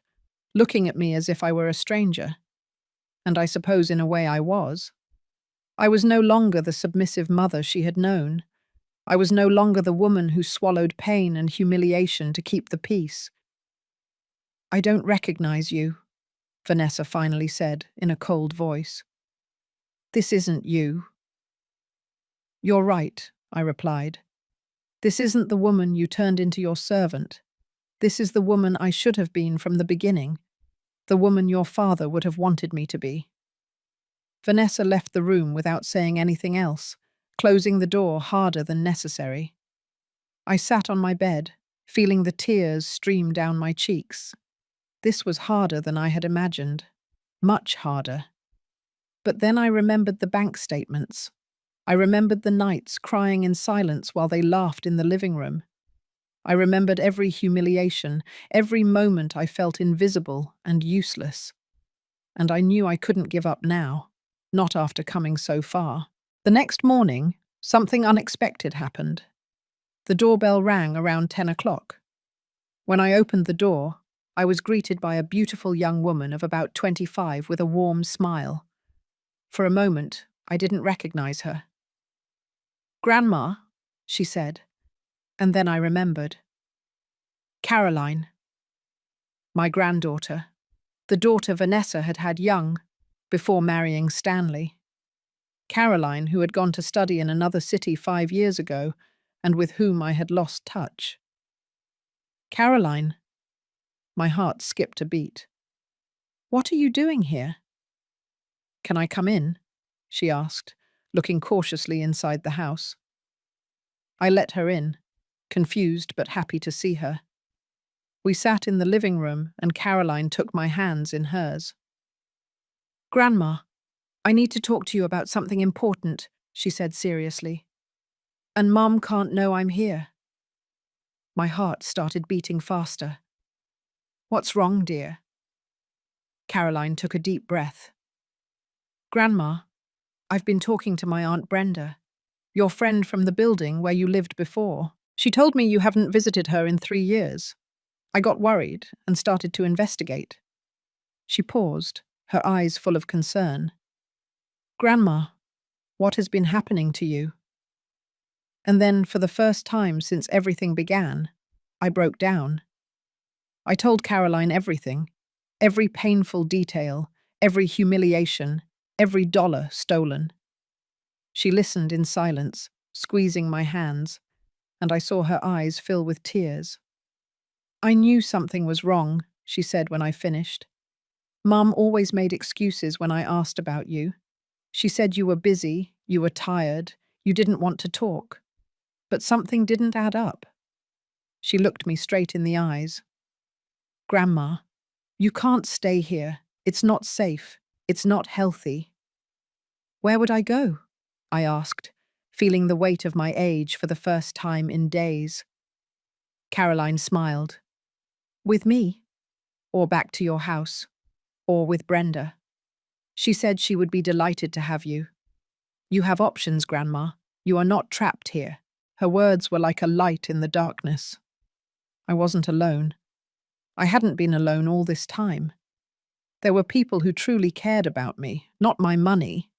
looking at me as if I were a stranger. And I suppose in a way I was. I was no longer the submissive mother she had known. I was no longer the woman who swallowed pain and humiliation to keep the peace. I don't recognize you, Vanessa finally said in a cold voice. This isn't you. You're right, I replied. This isn't the woman you turned into your servant. This is the woman I should have been from the beginning, the woman your father would have wanted me to be. Vanessa left the room without saying anything else, closing the door harder than necessary. I sat on my bed, feeling the tears stream down my cheeks. This was harder than I had imagined. Much harder. But then I remembered the bank statements. I remembered the nights crying in silence while they laughed in the living room. I remembered every humiliation, every moment I felt invisible and useless. And I knew I couldn't give up now, not after coming so far. The next morning, something unexpected happened. The doorbell rang around 10 o'clock. When I opened the door, I was greeted by a beautiful young woman of about 25 with a warm smile. For a moment, I didn't recognize her. "Grandma," she said, and then I remembered. "Caroline." My granddaughter. The daughter Vanessa had had young, before marrying Stanley. Caroline, who had gone to study in another city 5 years ago, and with whom I had lost touch. Caroline. My heart skipped a beat. What are you doing here? Can I come in? She asked, looking cautiously inside the house. I let her in, confused but happy to see her. We sat in the living room and Caroline took my hands in hers. Grandma, I need to talk to you about something important, she said seriously. And Mum can't know I'm here. My heart started beating faster. What's wrong, dear? Caroline took a deep breath. Grandma, I've been talking to my Aunt Brenda, your friend from the building where you lived before. She told me you haven't visited her in 3 years. I got worried and started to investigate. She paused, her eyes full of concern. Grandma, what has been happening to you? And then, for the first time since everything began, I broke down. I told Caroline everything, every painful detail, every humiliation, every dollar stolen. She listened in silence, squeezing my hands, and I saw her eyes fill with tears. I knew something was wrong, she said when I finished. Mum always made excuses when I asked about you. She said you were busy, you were tired, you didn't want to talk. But something didn't add up. She looked me straight in the eyes. Grandma, you can't stay here. It's not safe. It's not healthy. Where would I go? I asked, feeling the weight of my age for the first time in days. Caroline smiled. With me? Or back to your house? Or with Brenda? She said she would be delighted to have you. You have options, Grandma. You are not trapped here. Her words were like a light in the darkness. I wasn't alone. I hadn't been alone all this time. There were people who truly cared about me, not my money,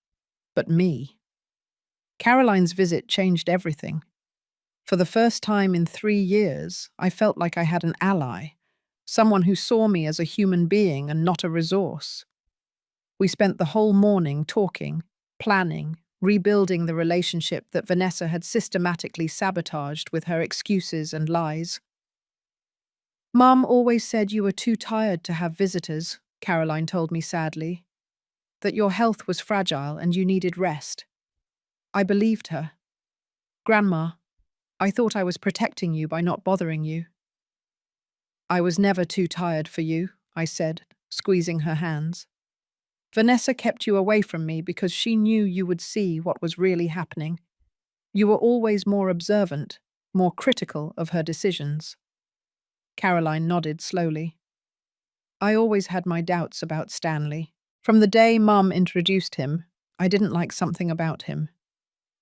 but me. Caroline's visit changed everything. For the first time in 3 years, I felt like I had an ally, someone who saw me as a human being and not a resource. We spent the whole morning talking, planning, rebuilding the relationship that Vanessa had systematically sabotaged with her excuses and lies. Mum always said you were too tired to have visitors, Caroline told me sadly, that your health was fragile and you needed rest. I believed her. Grandma, I thought I was protecting you by not bothering you. I was never too tired for you, I said, squeezing her hands. Vanessa kept you away from me because she knew you would see what was really happening. You were always more observant, more critical of her decisions. Caroline nodded slowly. I always had my doubts about Stanley. From the day Mum introduced him, I didn't like something about him.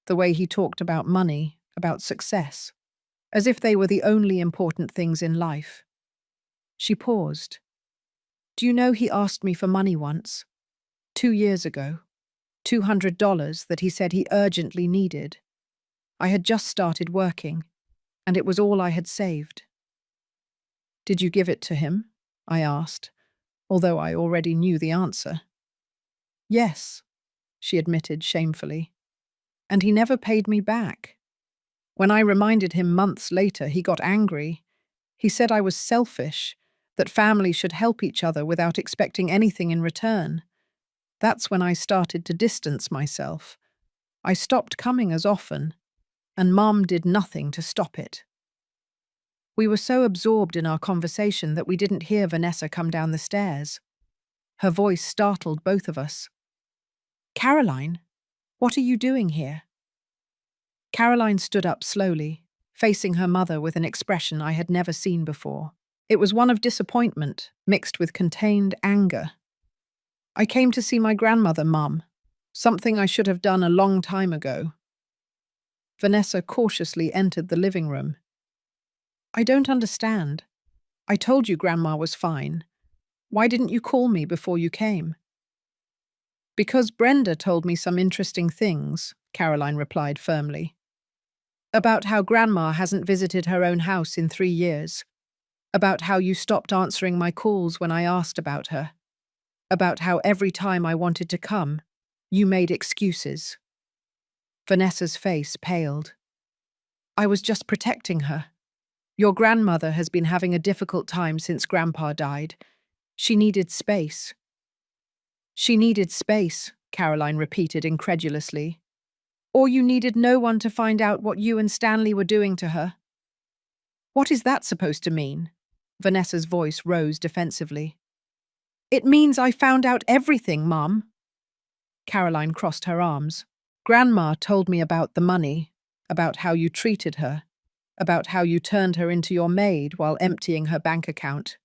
The way he talked about money, about success, as if they were the only important things in life. She paused. Do you know he asked me for money once? 2 years ago. $200 that he said he urgently needed. I had just started working, and it was all I had saved. Did you give it to him? I asked, although I already knew the answer. Yes, she admitted shamefully. And he never paid me back. When I reminded him months later, he got angry. He said I was selfish, that families should help each other without expecting anything in return. That's when I started to distance myself. I stopped coming as often, and Mum did nothing to stop it. We were so absorbed in our conversation that we didn't hear Vanessa come down the stairs. Her voice startled both of us. Caroline, what are you doing here? Caroline stood up slowly, facing her mother with an expression I had never seen before. It was one of disappointment, mixed with contained anger. I came to see my grandmother, Mum. Something I should have done a long time ago. Vanessa cautiously entered the living room. I don't understand. I told you Grandma was fine. Why didn't you call me before you came? Because Brenda told me some interesting things, Caroline replied firmly. About how Grandma hasn't visited her own house in 3 years. About how you stopped answering my calls when I asked about her. About how every time I wanted to come, you made excuses. Vanessa's face paled. I was just protecting her. Your grandmother has been having a difficult time since Grandpa died. She needed space. She needed space, Caroline repeated incredulously. Or you needed no one to find out what you and Stanley were doing to her. What is that supposed to mean? Vanessa's voice rose defensively. It means I found out everything, Mum. Caroline crossed her arms. Grandma told me about the money, about how you treated her, about how you turned her into your maid while emptying her bank account.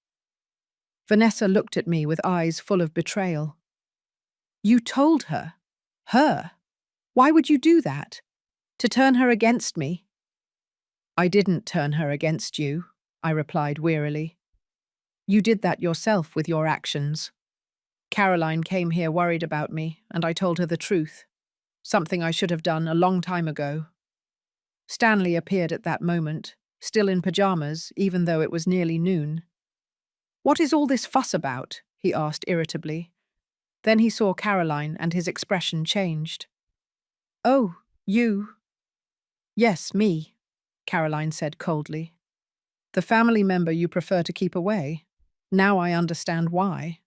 Vanessa looked at me with eyes full of betrayal. You told her? Her? Why would you do that? To turn her against me? I didn't turn her against you, I replied wearily. You did that yourself with your actions. Caroline came here worried about me, and I told her the truth. Something I should have done a long time ago. Stanley appeared at that moment, still in pajamas, even though it was nearly noon. What is all this fuss about? He asked irritably. Then he saw Caroline and his expression changed. Oh, you? Yes, me, Caroline said coldly. The family member you prefer to keep away. Now I understand why.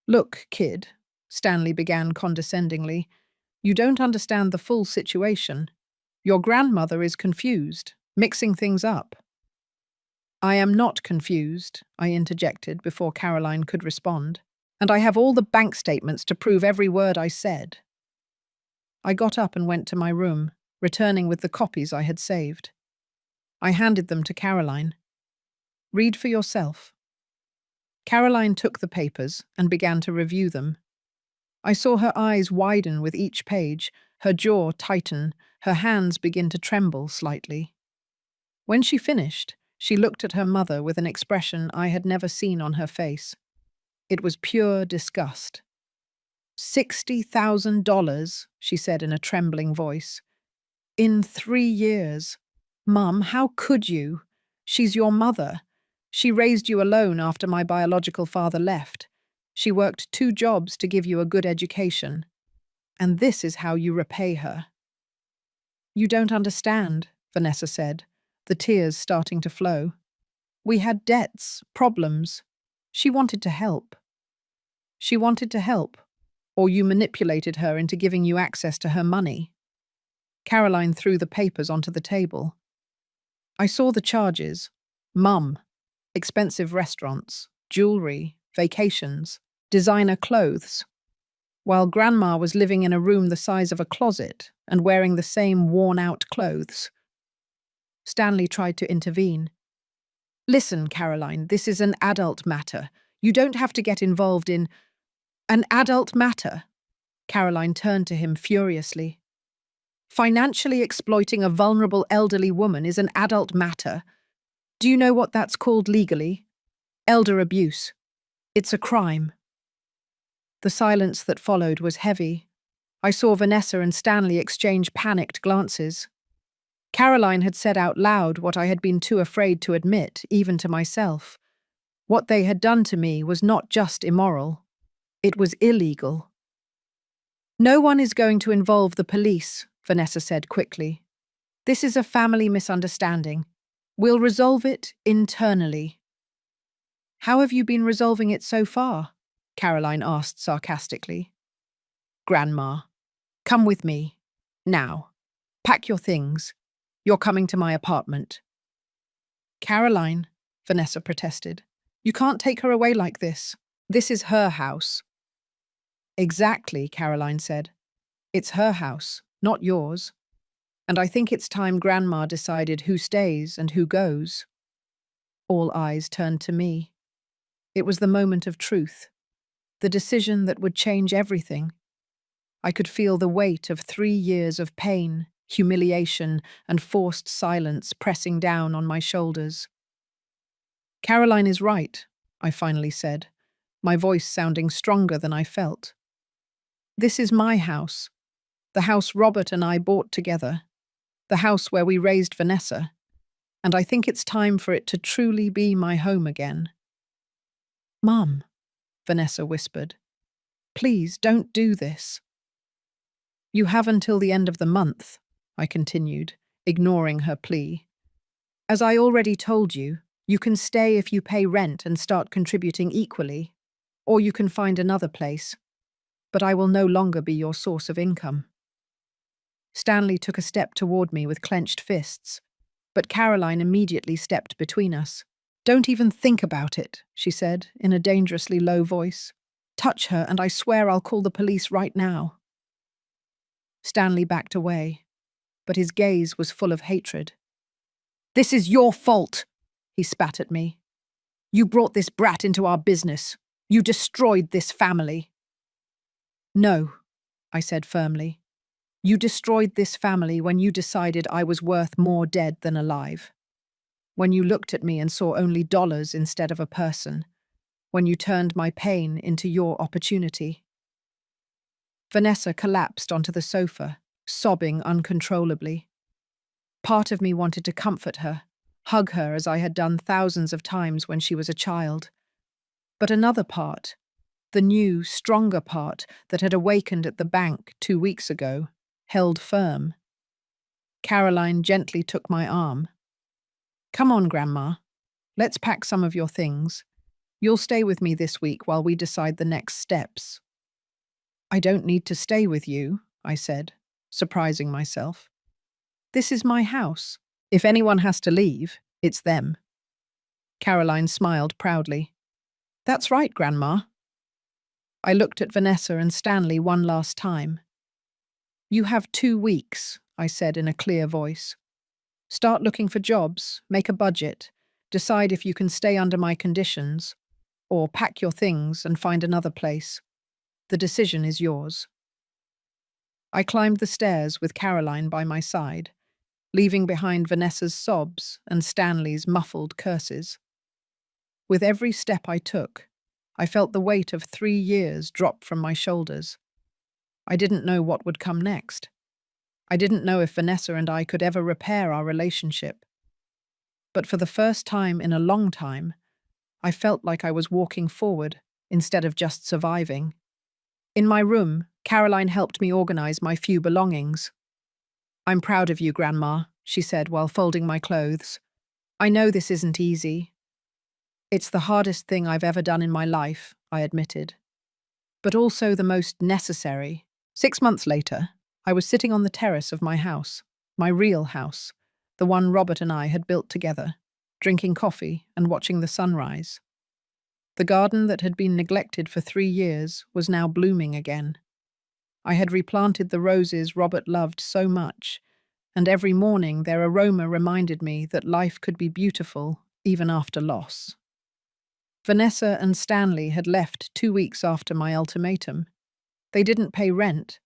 Look, kid, Stanley began condescendingly, you don't understand the full situation. Your grandmother is confused, mixing things up. I am not confused, I interjected before Caroline could respond, and I have all the bank statements to prove every word I said. I got up and went to my room, returning with the copies I had saved. I handed them to Caroline. Read for yourself. Caroline took the papers and began to review them. I saw her eyes widen with each page, her jaw tighten, her hands begin to tremble slightly. When she finished, she looked at her mother with an expression I had never seen on her face. It was pure disgust. $60,000, she said in a trembling voice. In 3 years. Mum, how could you? She's your mother. She raised you alone after my biological father left. She worked 2 jobs to give you a good education. And this is how you repay her. You don't understand, Vanessa said, the tears starting to flow. We had debts, problems. She wanted to help. She wanted to help, or you manipulated her into giving you access to her money. Caroline threw the papers onto the table. I saw the charges. Mum, expensive restaurants, jewelry, vacations, designer clothes, while Grandma was living in a room the size of a closet and wearing the same worn-out clothes. Stanley tried to intervene. Listen, Caroline, this is an adult matter. You don't have to get involved in an adult matter. Caroline turned to him furiously. Financially exploiting a vulnerable elderly woman is an adult matter. Do you know what that's called legally? Elder abuse. It's a crime. The silence that followed was heavy. I saw Vanessa and Stanley exchange panicked glances. Caroline had said out loud what I had been too afraid to admit, even to myself. What they had done to me was not just immoral. It was illegal. No one is going to involve the police, Vanessa said quickly. This is a family misunderstanding. We'll resolve it internally. How have you been resolving it so far? Caroline asked sarcastically. Grandma, come with me. Now. Pack your things. You're coming to my apartment. Caroline, Vanessa protested. You can't take her away like this. This is her house. Exactly, Caroline said. It's her house, not yours. And I think it's time Grandma decided who stays and who goes. All eyes turned to me. It was the moment of truth, the decision that would change everything. I could feel the weight of 3 years of pain, humiliation, and forced silence pressing down on my shoulders. Caroline is right, I finally said, my voice sounding stronger than I felt. This is my house, the house Robert and I bought together, the house where we raised Vanessa, and I think it's time for it to truly be my home again. Mum, Vanessa whispered, please don't do this. You have until the end of the month, I continued, ignoring her plea. As I already told you, you can stay if you pay rent and start contributing equally, or you can find another place, but I will no longer be your source of income. Stanley took a step toward me with clenched fists, but Caroline immediately stepped between us. Don't even think about it, she said in a dangerously low voice. Touch her and I swear I'll call the police right now. Stanley backed away, but his gaze was full of hatred. This is your fault, he spat at me. You brought this brat into our business. You destroyed this family. No, I said firmly. You destroyed this family when you decided I was worth more dead than alive. When you looked at me and saw only dollars instead of a person. When you turned my pain into your opportunity. Vanessa collapsed onto the sofa, sobbing uncontrollably. Part of me wanted to comfort her, hug her as I had done thousands of times when she was a child. But another part, the new, stronger part that had awakened at the bank 2 weeks ago, held firm. Caroline gently took my arm. Come on, Grandma. Let's pack some of your things. You'll stay with me this week while we decide the next steps. I don't need to stay with you, I said, surprising myself. This is my house. If anyone has to leave, it's them. Caroline smiled proudly. That's right, Grandma. I looked at Vanessa and Stanley one last time. You have 2 weeks, I said in a clear voice. Start looking for jobs, make a budget, decide if you can stay under my conditions, or pack your things and find another place. The decision is yours. I climbed the stairs with Caroline by my side, leaving behind Vanessa's sobs and Stanley's muffled curses. With every step I took, I felt the weight of 3 years drop from my shoulders. I didn't know what would come next. I didn't know if Vanessa and I could ever repair our relationship. But for the first time in a long time, I felt like I was walking forward instead of just surviving. In my room, Caroline helped me organize my few belongings. I'm proud of you, Grandma, she said while folding my clothes. I know this isn't easy. It's the hardest thing I've ever done in my life, I admitted. But also the most necessary. 6 months later, I was sitting on the terrace of my house, my real house, the one Robert and I had built together, drinking coffee and watching the sunrise. The garden that had been neglected for 3 years was now blooming again. I had replanted the roses Robert loved so much, and every morning their aroma reminded me that life could be beautiful even after loss. Vanessa and Stanley had left 2 weeks after my ultimatum. They didn't pay rent.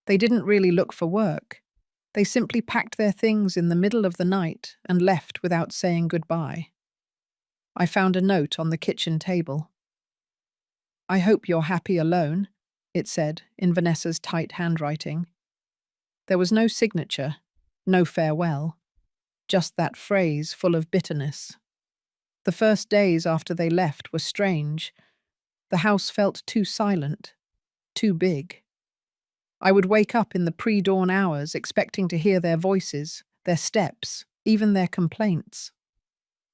They didn't really look for work. They simply packed their things in the middle of the night and left without saying goodbye. I found a note on the kitchen table. I hope you're happy alone, it said in Vanessa's tight handwriting. There was no signature, no farewell, just that phrase full of bitterness. The first days after they left were strange. The house felt too silent, too big. I would wake up in the pre-dawn hours expecting to hear their voices, their steps, even their complaints.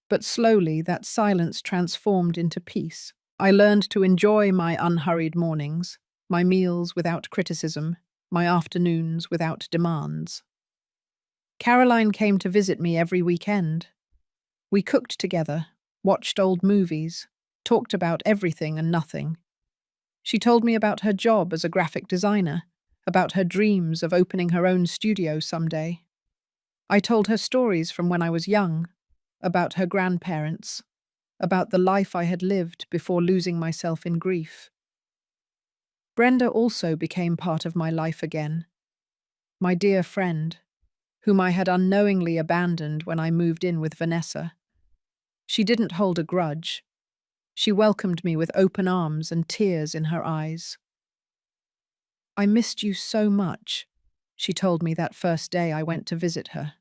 But slowly that silence transformed into peace. I learned to enjoy my unhurried mornings, my meals without criticism, my afternoons without demands. Caroline came to visit me every weekend. We cooked together, watched old movies, talked about everything and nothing. She told me about her job as a graphic designer, about her dreams of opening her own studio someday. I told her stories from when I was young, about her grandparents, about the life I had lived before losing myself in grief. Brenda also became part of my life again, my dear friend, whom I had unknowingly abandoned when I moved in with Vanessa. She didn't hold a grudge. She welcomed me with open arms and tears in her eyes. I missed you so much, she told me that first day I went to visit her.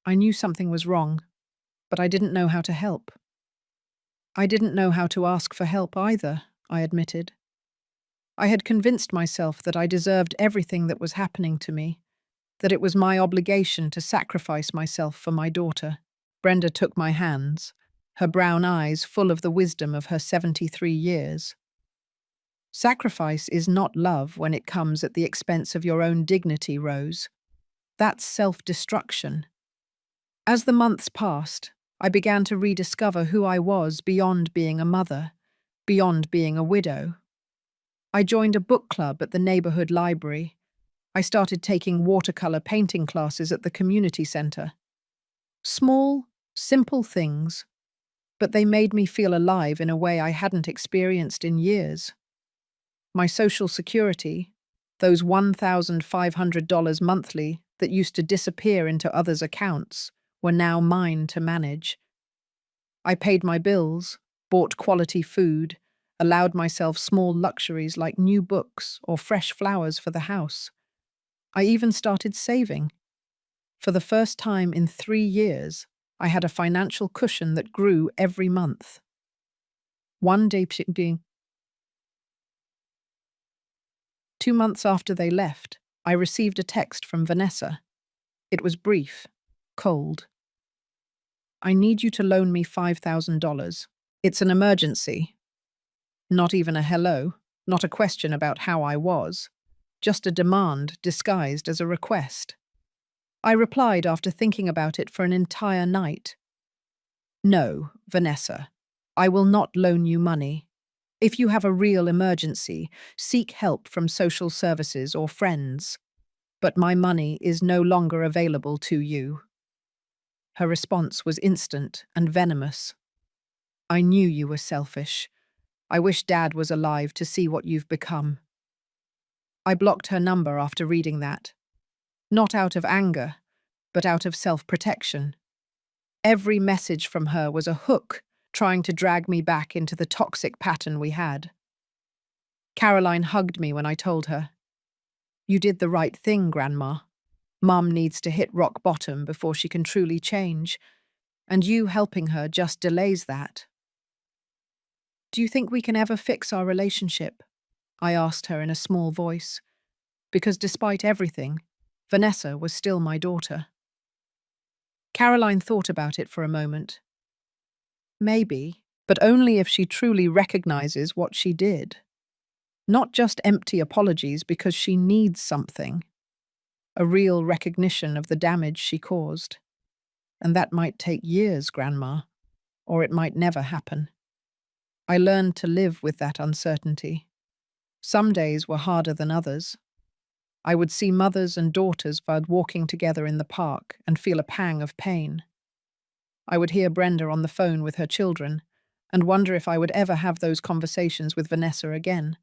I knew something was wrong, but I didn't know how to help. I didn't know how to ask for help either, I admitted. I had convinced myself that I deserved everything that was happening to me, that it was my obligation to sacrifice myself for my daughter. Brenda took my hands, her brown eyes full of the wisdom of her 73 years. Sacrifice is not love when it comes at the expense of your own dignity, Rose. That's self-destruction. As the months passed, I began to rediscover who I was beyond being a mother, beyond being a widow. I joined a book club at the neighborhood library. I started taking watercolor painting classes at the community center. Small, simple things, but they made me feel alive in a way I hadn't experienced in years. My social security, those $1,500 monthly that used to disappear into others' accounts, were now mine to manage. I paid my bills, bought quality food, allowed myself small luxuries like new books or fresh flowers for the house. I even started saving. For the first time in 3 years, I had a financial cushion that grew every month. One day, 2 months after they left, I received a text from Vanessa. It was brief, cold. I need you to loan me $5,000. It's an emergency. Not even a hello, not a question about how I was, just a demand disguised as a request. I replied after thinking about it for an entire night. No, Vanessa, I will not loan you money. If you have a real emergency, seek help from social services or friends. But my money is no longer available to you. Her response was instant and venomous. I knew you were selfish. I wish Dad was alive to see what you've become. I blocked her number after reading that. Not out of anger, but out of self-protection. Every message from her was a hook trying to drag me back into the toxic pattern we had. Caroline hugged me when I told her, "You did the right thing, Grandma. Mum needs to hit rock bottom before she can truly change, and you helping her just delays that." "Do you think we can ever fix our relationship?" I asked her in a small voice, because despite everything, Vanessa was still my daughter. Caroline thought about it for a moment. Maybe, but only if she truly recognizes what she did. Not just empty apologies because she needs something. A real recognition of the damage she caused. And that might take years, Grandma, or it might never happen. I learned to live with that uncertainty. Some days were harder than others. I would see mothers and daughters walking together in the park and feel a pang of pain. I would hear Brenda on the phone with her children and wonder if I would ever have those conversations with Vanessa again.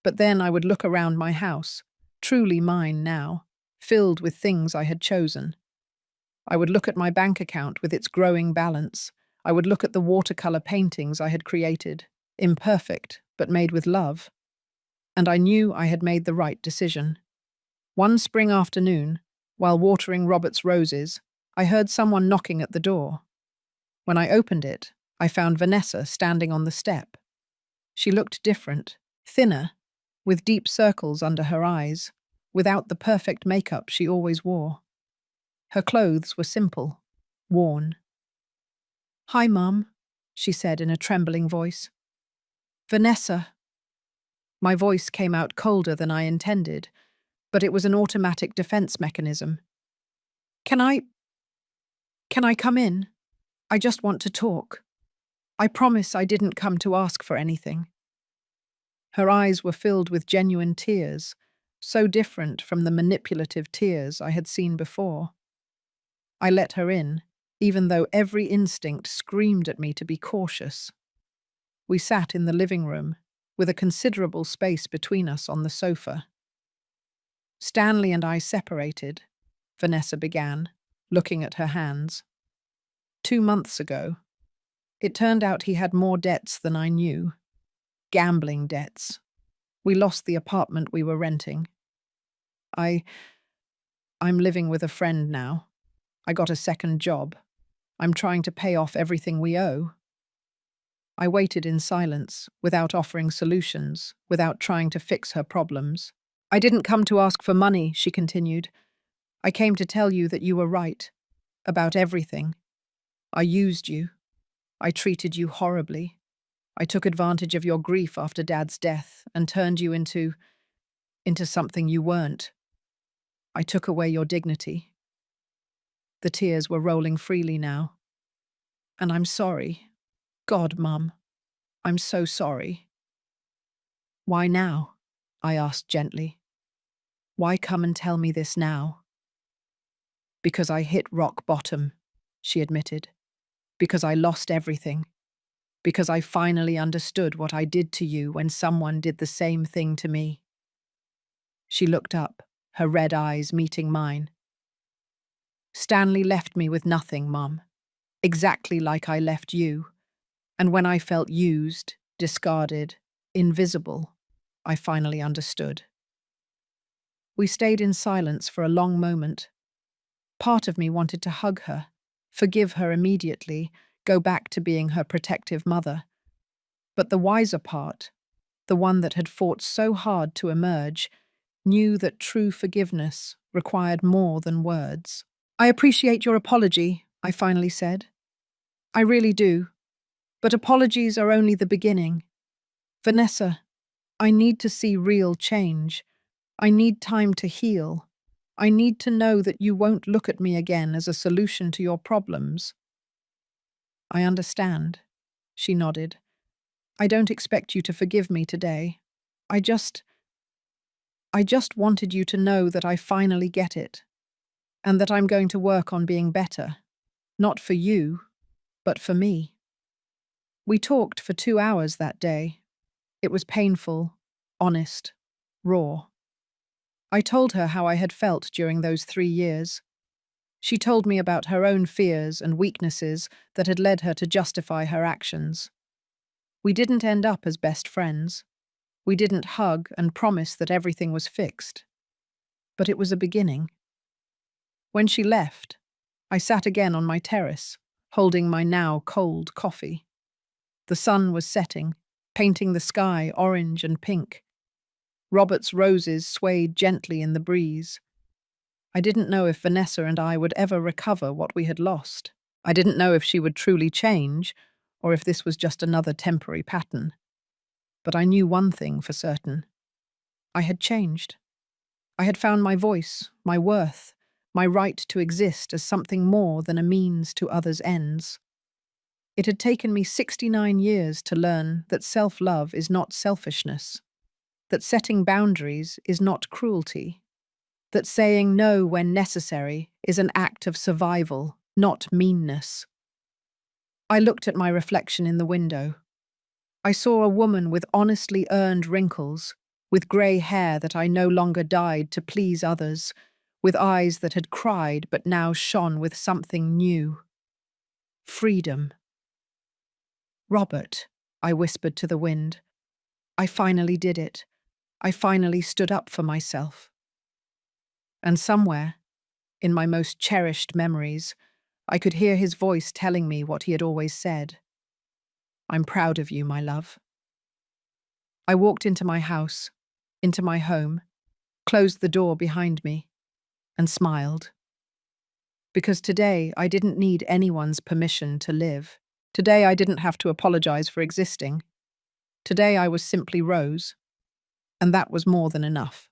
But then I would look around my house, truly mine now, filled with things I had chosen. I would look at my bank account with its growing balance. I would look at the watercolor paintings I had created, imperfect, but made with love. And I knew I had made the right decision. One spring afternoon, while watering Robert's roses, I heard someone knocking at the door. When I opened it, I found Vanessa standing on the step. She looked different, thinner, with deep circles under her eyes, without the perfect makeup she always wore. Her clothes were simple, worn. "Hi, Mum," she said in a trembling voice. "Vanessa." My voice came out colder than I intended, but it was an automatic defense mechanism. Can I come in? I just want to talk. I promise I didn't come to ask for anything." Her eyes were filled with genuine tears, so different from the manipulative tears I had seen before. I let her in, even though every instinct screamed at me to be cautious. We sat in the living room, with a considerable space between us on the sofa. "Stanley and I separated," Vanessa began, looking at her hands. 2 months ago. It turned out he had more debts than I knew. Gambling debts. We lost the apartment we were renting. I'm living with a friend now. I got a second job. I'm trying to pay off everything we owe. I waited in silence, without offering solutions, without trying to fix her problems. I didn't come to ask for money, she continued. I came to tell you that you were right. About everything. I used you. I treated you horribly. I took advantage of your grief after Dad's death and turned you into something you weren't. I took away your dignity. The tears were rolling freely now. And I'm sorry. God, Mum, I'm so sorry. Why now? I asked gently. Why come and tell me this now? Because I hit rock bottom, she admitted. Because I lost everything. Because I finally understood what I did to you when someone did the same thing to me. She looked up, her red eyes meeting mine. Stanley left me with nothing, Mum. Exactly like I left you. And when I felt used, discarded, invisible, I finally understood. We stayed in silence for a long moment. Part of me wanted to hug her, forgive her immediately, go back to being her protective mother. But the wiser part, the one that had fought so hard to emerge, knew that true forgiveness required more than words. I appreciate your apology, I finally said. I really do. But apologies are only the beginning. Vanessa, I need to see real change. I need time to heal. I need to know that you won't look at me again as a solution to your problems. I understand, she nodded. I don't expect you to forgive me today. I just wanted you to know that I finally get it, and that I'm going to work on being better. Not for you, but for me. We talked for 2 hours that day. It was painful, honest, raw. I told her how I had felt during those 3 years. She told me about her own fears and weaknesses that had led her to justify her actions. We didn't end up as best friends. We didn't hug and promise that everything was fixed. But it was a beginning. When she left, I sat again on my terrace, holding my now cold coffee. The sun was setting, painting the sky orange and pink. Robert's roses swayed gently in the breeze. I didn't know if Vanessa and I would ever recover what we had lost. I didn't know if she would truly change, or if this was just another temporary pattern. But I knew one thing for certain. I had changed. I had found my voice, my worth, my right to exist as something more than a means to others' ends. It had taken me 69 years to learn that self-love is not selfishness, that setting boundaries is not cruelty, that saying no when necessary is an act of survival, not meanness. I looked at my reflection in the window. I saw a woman with honestly earned wrinkles, with grey hair that I no longer dyed to please others, with eyes that had cried but now shone with something new. Freedom. Robert, I whispered to the wind. I finally did it. I finally stood up for myself. And somewhere, in my most cherished memories, I could hear his voice telling me what he had always said. I'm proud of you, my love. I walked into my house, into my home, closed the door behind me, and smiled. Because today I didn't need anyone's permission to live. Today I didn't have to apologize for existing. Today I was simply Rose, and that was more than enough.